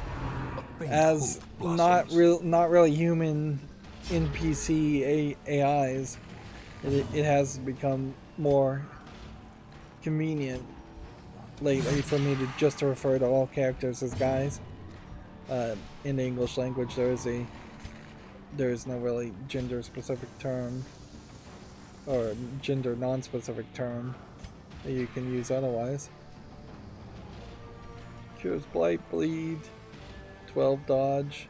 as not really human NPC AIs. It has become more convenient lately for me to just refer to all characters as guys. In the English language, there is no really gender specific term or gender non-specific term that you can use otherwise. Cures blight, bleed, 12 dodge.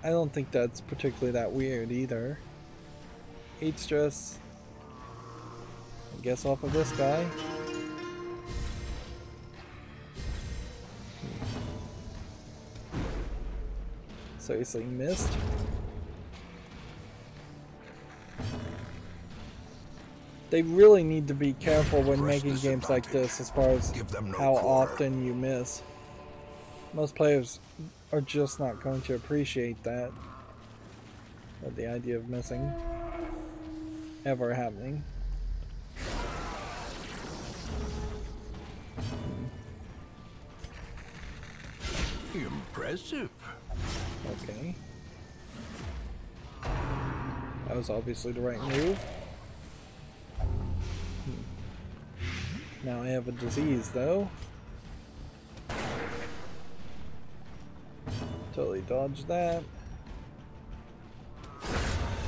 I don't think that's particularly that weird either. 8 stress. I guess off of this guy. Seriously missed. They really need to be careful when making games like this as far as how often you miss. Most players are just not going to appreciate that. But the idea of missing ever happening. Impressive. Okay. That was obviously the right move. Now I have a disease though. Totally dodged that.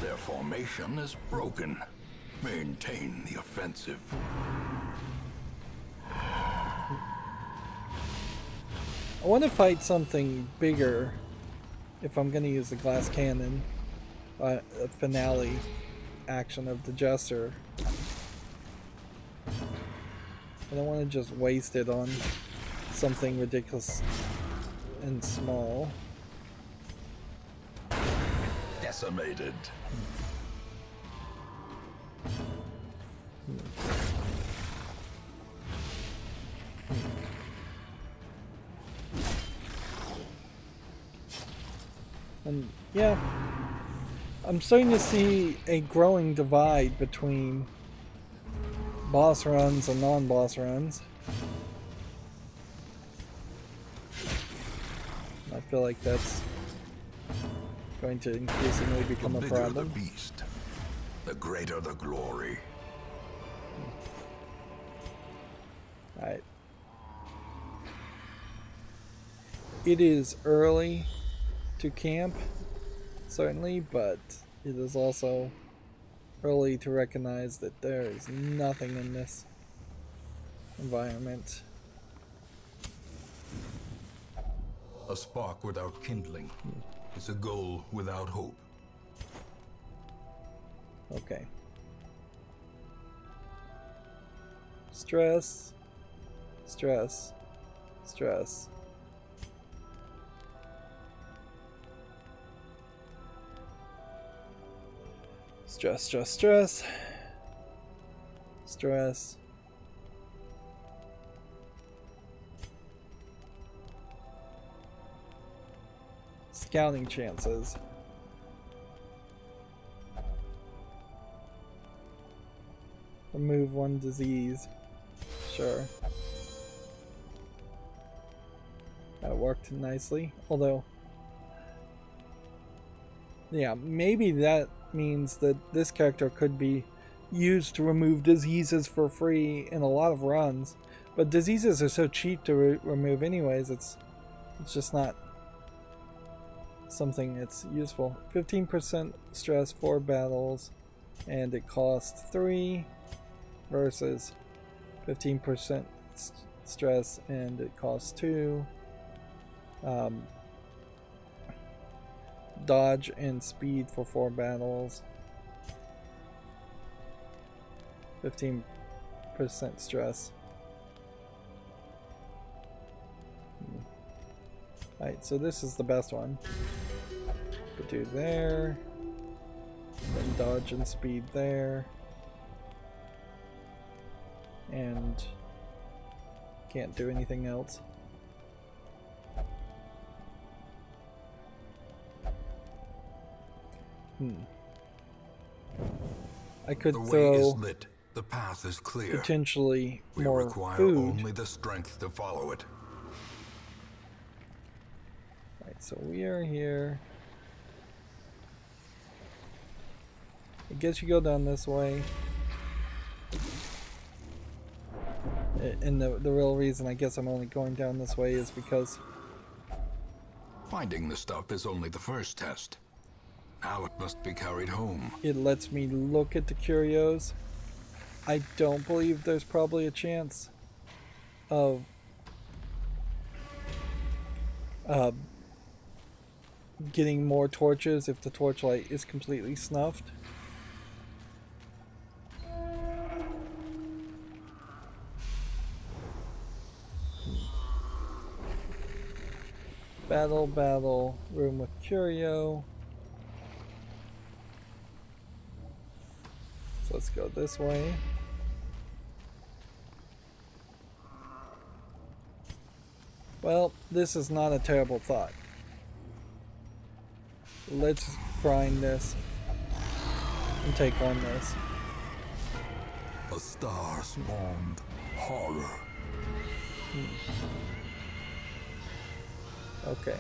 Their formation is broken. Maintain the offensive. I want to fight something bigger if I'm going to use the glass cannon. A finale action of the Jester. I don't want to just waste it on something ridiculous and small. Decimated. And yeah, I'm starting to see a growing divide between boss runs and non-boss runs. I feel like that's going to increasingly become a problem. The bigger the beast, the greater the glory. Alright. It is early to camp, certainly, but it is also early to recognize that there is nothing in this environment. A spark without kindling is a goal without hope. Okay. Stress, stress, stress. Stress, stress, stress. Stress. Scouting chances. Remove one disease. Sure. That worked nicely. Although, yeah, maybe that means that this character could be used to remove diseases for free in a lot of runs. But diseases are so cheap to remove anyways, it's just not something that's useful. 15% stress, 4 battles, and it costs 3 versus 15% stress and it costs 2. Dodge and speed for 4 battles. 15% stress. Alright, so this is the best one. Could do there. Then dodge and speed there. And can't do anything else. I could the way throw is lit. The path is clear. Potentially we more require food. Only the strength to follow it. Right, so we are here. I guess you go down this way. And the real reason I guess I'm only going down this way is because finding the stuff is only the first test. Now it must be carried home. It lets me look at the curios. I don't believe there's probably a chance of getting more torches if the torchlight is completely snuffed. Battle, battle, room with curio. So let's go this way. Well, this is not a terrible thought. Let's grind this and take on this. A star spawned horror. Okay.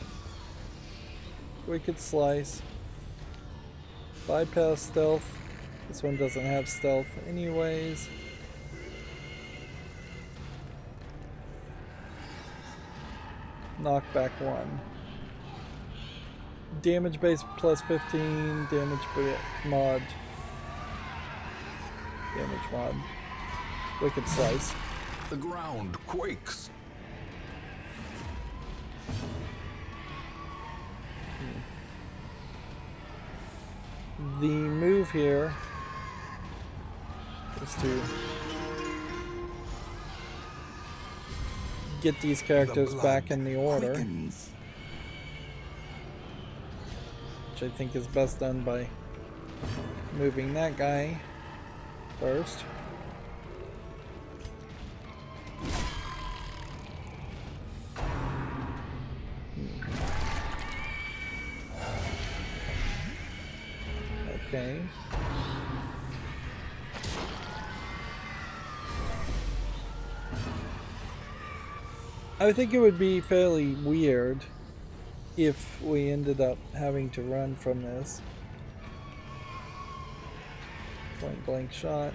Wicked Slice. Bypass stealth. This one doesn't have stealth anyways. Knockback 1. Damage base plus 15. Damage mod. Damage mod. Wicked Slice. The ground quakes. The move here is to get these characters back in the order. Quickens. Which I think is best done by moving that guy first. Okay. I think it would be fairly weird if we ended up having to run from this. Point blank shot.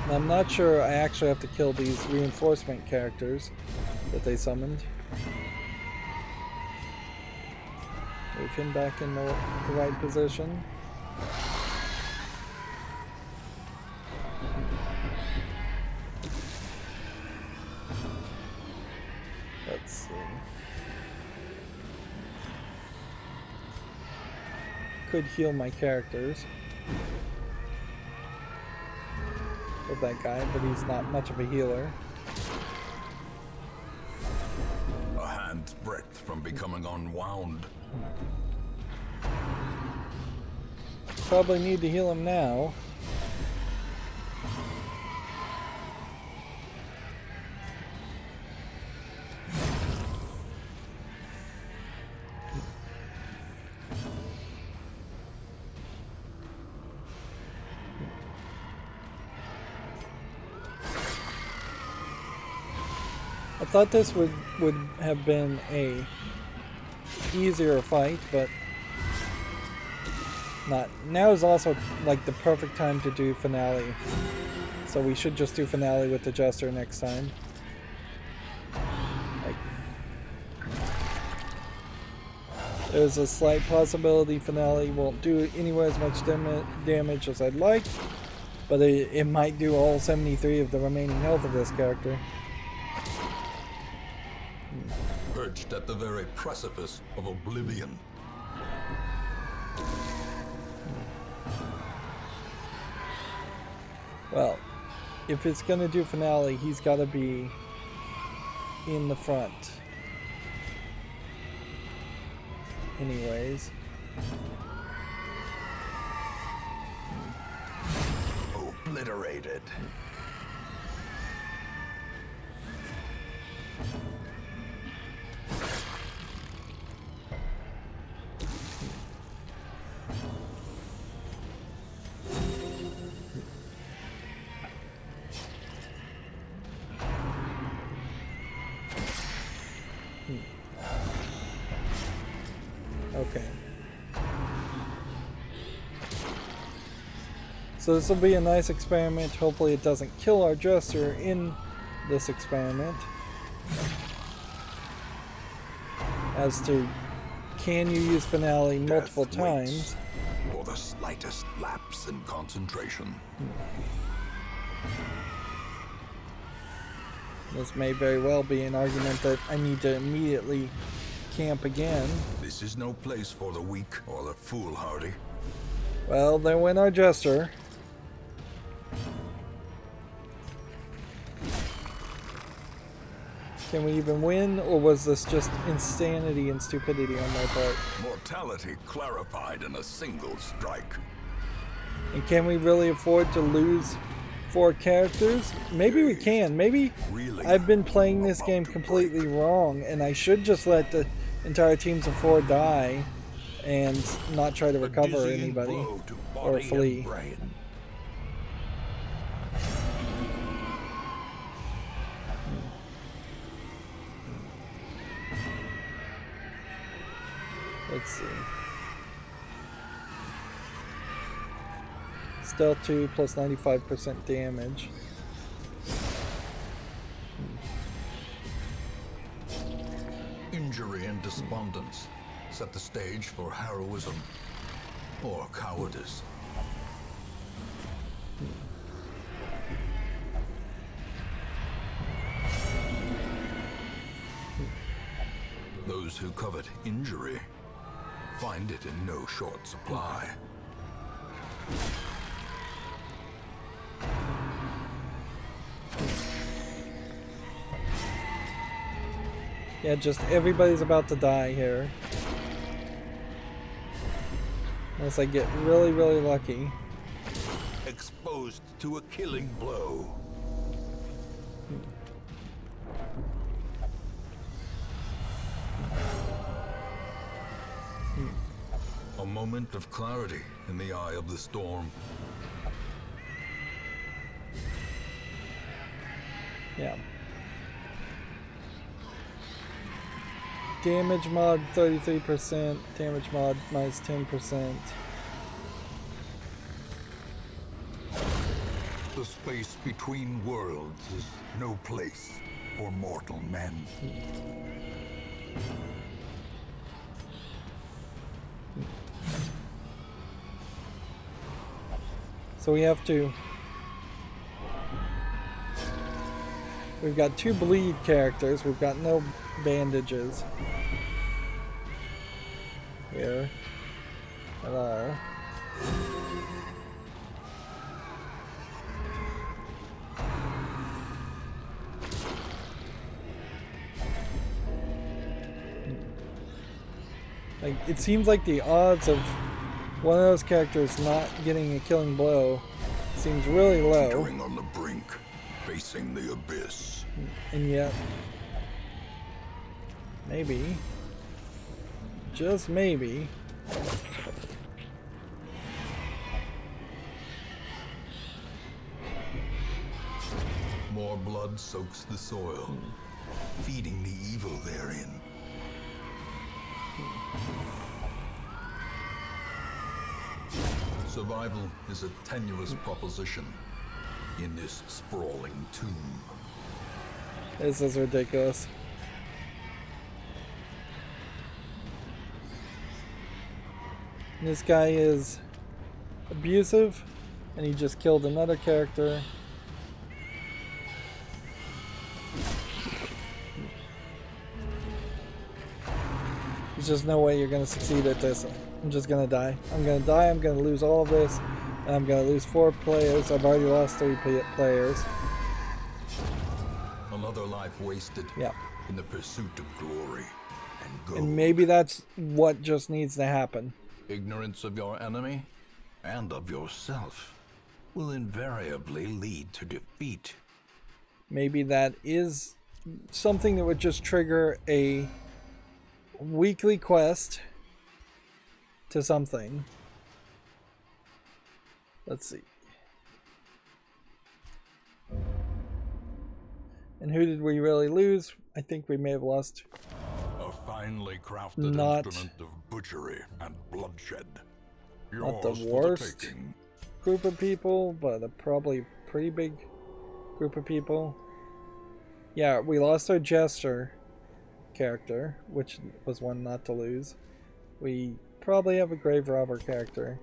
I'm not sure I actually have to kill these reinforcement characters that they summoned. Move him back in the right position. Let's see. Could heal my characters with that guy, but he's not much of a healer. A hand's breadth from becoming unwound. Probably need to heal him now. I thought this would have been a easier fight, but not. Now is also like the perfect time to do finale, so we should just do finale with the Jester next time. There's a slight possibility finale won't do anywhere as much damage as I'd like, but it might do all 73 of the remaining health of this character. Perched at the very precipice of oblivion. Well, if it's gonna do finale, he's gotta be in the front. Anyways. Obliterated. Okay. So this will be a nice experiment. Hopefully it doesn't kill our Jester in this experiment. As to, can you use finale multiple times? For the slightest lapse in concentration. This may very well be an argument that I need to immediately camp again. This is no place for the weak or the foolhardy. Well, there went our Jester. Can we even win, or was this just insanity and stupidity on my part? Mortality clarified in a single strike. And can we really afford to lose 4 characters? Maybe we can. Maybe Really I've been playing this game completely wrong, and I should just let the entire teams of 4 die and not try to recover anybody or flee. Let's see. Stealth 2 plus 95% damage. Injury and despondence set the stage for heroism or cowardice. Those who covet injury find it in no short supply. Yeah, just everybody's about to die here. Unless I get really, really lucky. Exposed to a killing blow. A moment of clarity in the eye of the storm. Yeah. Damage mod 33%, damage mod minus 10%. The space between worlds is no place for mortal men. So we have to... We've got 2 bleed characters, we've got no bandages here at all. Like, it seems like the odds of one of those characters not getting a killing blow seems really low. Teetering on the brink, facing the abyss. And yet, maybe, just maybe, more blood soaks the soil, feeding the evil therein. Survival is a tenuous proposition in this sprawling tomb. This is ridiculous. This guy is abusive, and he just killed another character. There's just no way you're going to succeed at this. I'm just going to die. I'm going to die, I'm going to lose all of this, and I'm going to lose 4 players. I've already lost 3 players. Another life wasted in the pursuit of glory and gold. And maybe that's what just needs to happen. Ignorance of your enemy and of yourself will invariably lead to defeat. Maybe that is something that would just trigger a weekly quest to something. Let's see. And who did we really lose? I think we may have lost. A finely crafted instrument of butchery and bloodshed. Not the worst group of people, but a probably pretty big group of people. Yeah, we lost our Jester character, which was one not to lose. We probably have a grave robber character,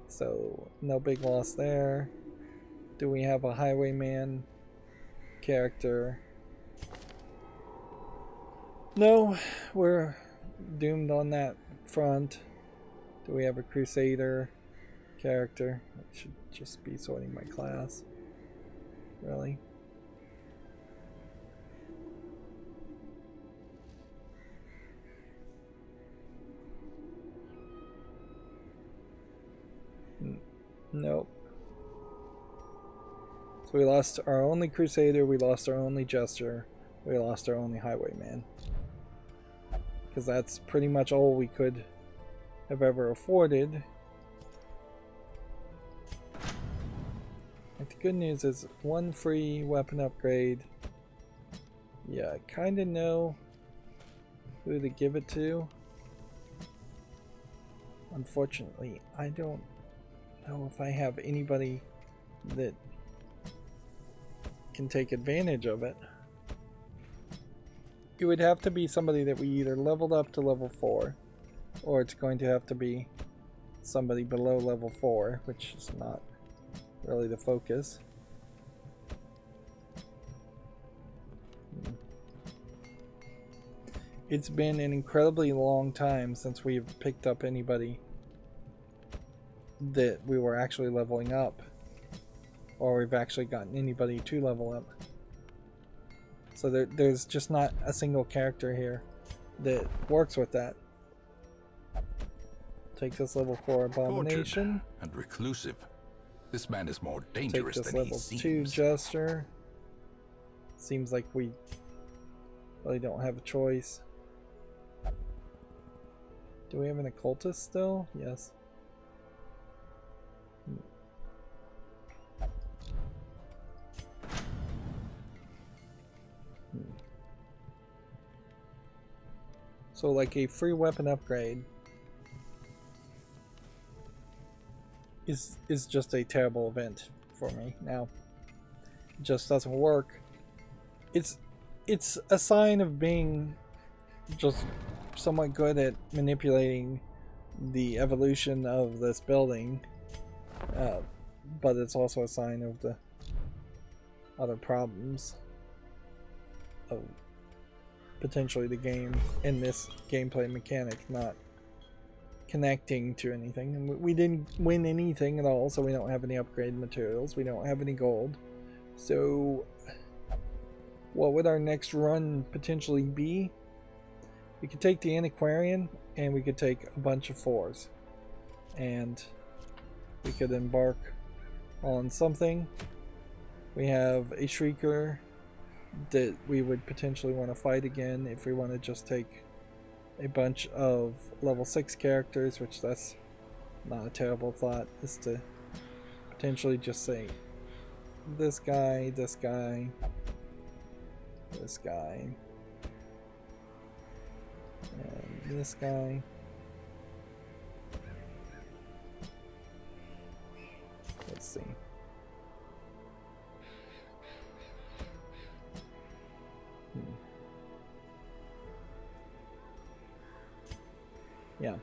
so no big loss there. Do we have a highwayman character? No, we're doomed on that front. Do we have a crusader character? I should just be sorting my class. Really? Nope. So we lost our only crusader, we lost our only jester, we lost our only highwayman. Because that's pretty much all we could have ever afforded. But the good news is 1 free weapon upgrade. Yeah, I kind of know who to give it to. Unfortunately, I don't know if I have anybody that can take advantage of it. It would have to be somebody that we either leveled up to level 4, or it's going to have to be somebody below level 4, which is not really the focus. It's been an incredibly long time since we've picked up anybody that we were actually leveling up, or we've actually gotten anybody to level up. So there's just not a single character here that works with that. Take this level 4 abomination. Tortured and reclusive. This man is more dangerous Take this than he level seems. 2 jester. Seems like we really don't have a choice. Do we have an occultist still? Yes. So like a free weapon upgrade is just a terrible event for me now. It just doesn't work. It's a sign of being just somewhat good at manipulating the evolution of this building, but it's also a sign of the other problems of potentially the game and this gameplay mechanic not connecting to anything. And we didn't win anything at all, so we don't have any upgrade materials, we don't have any gold. So what would our next run potentially be? We could take the antiquarian and we could take a bunch of 4s and we could embark on something. We have a shrieker that we would potentially want to fight again if we want to just take a bunch of level 6 characters, which that's not a terrible thought, is to potentially just say this guy, this guy, this guy, and this guy. Let's see. Yeah.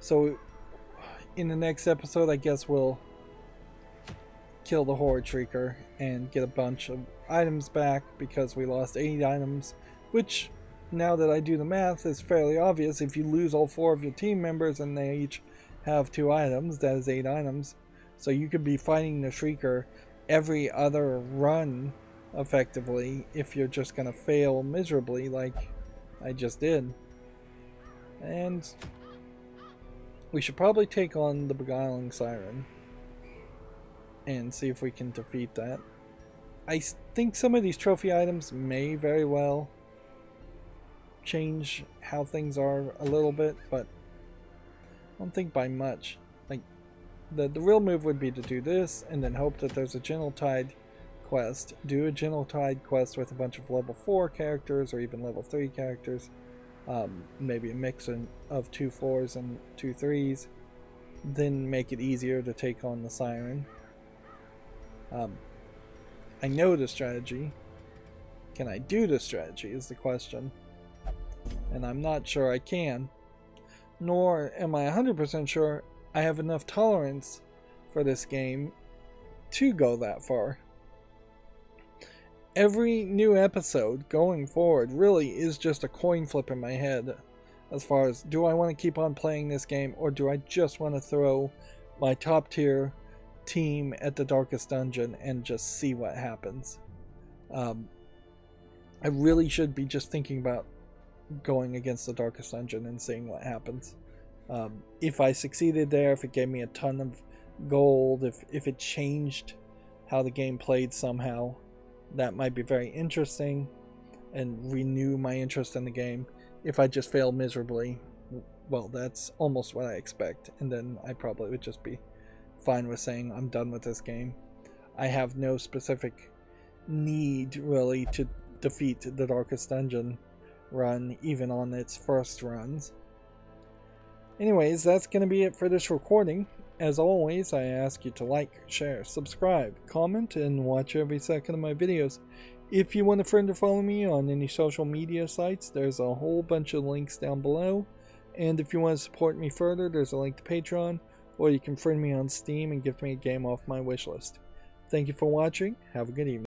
So in the next episode, I guess we'll kill the Horde Shrieker and get a bunch of items back, because we lost 8 items, which, now that I do the math, is fairly obvious. If you lose all 4 of your team members and they each have 2 items, that is 8 items. So you could be fighting the Shrieker every other run, effectively, if you're just gonna fail miserably like I just did. And we should probably take on the Beguiling Siren and see if we can defeat that. I think some of these trophy items may very well change how things are a little bit, but I don't think by much. Like, the real move would be to do this and then hope that there's a Gentle Tide quest. Do a Gentle Tide quest with a bunch of level 4 characters or even level 3 characters. Maybe a mix of 2 4s and 2 3s. Then make it easier to take on the Siren. I know the strategy. Can I do the strategy is the question. And I'm not sure I can. Nor am I 100% sure I have enough tolerance for this game to go that far. Every new episode going forward really is just a coin flip in my head as far as, do I want to keep on playing this game, or do I just want to throw my top tier team at the darkest dungeon and just see what happens. I really should be just thinking about going against the darkest dungeon and seeing what happens. If I succeeded there, if it gave me a ton of gold, if it changed how the game played somehow, that might be very interesting and renew my interest in the game. If I just fail miserably, well, that's almost what I expect, and then I probably would just be fine with saying I'm done with this game. I have no specific need really to defeat the darkest dungeon run, even on its first runs. Anyways, that's going to be it for this recording. As always, I ask you to like, share, subscribe, comment, and watch every second of my videos. If you want a friend to follow me on any social media sites, there's a whole bunch of links down below. And if you want to support me further, there's a link to Patreon, or you can friend me on Steam and give me a game off my wishlist. Thank you for watching. Have a good evening.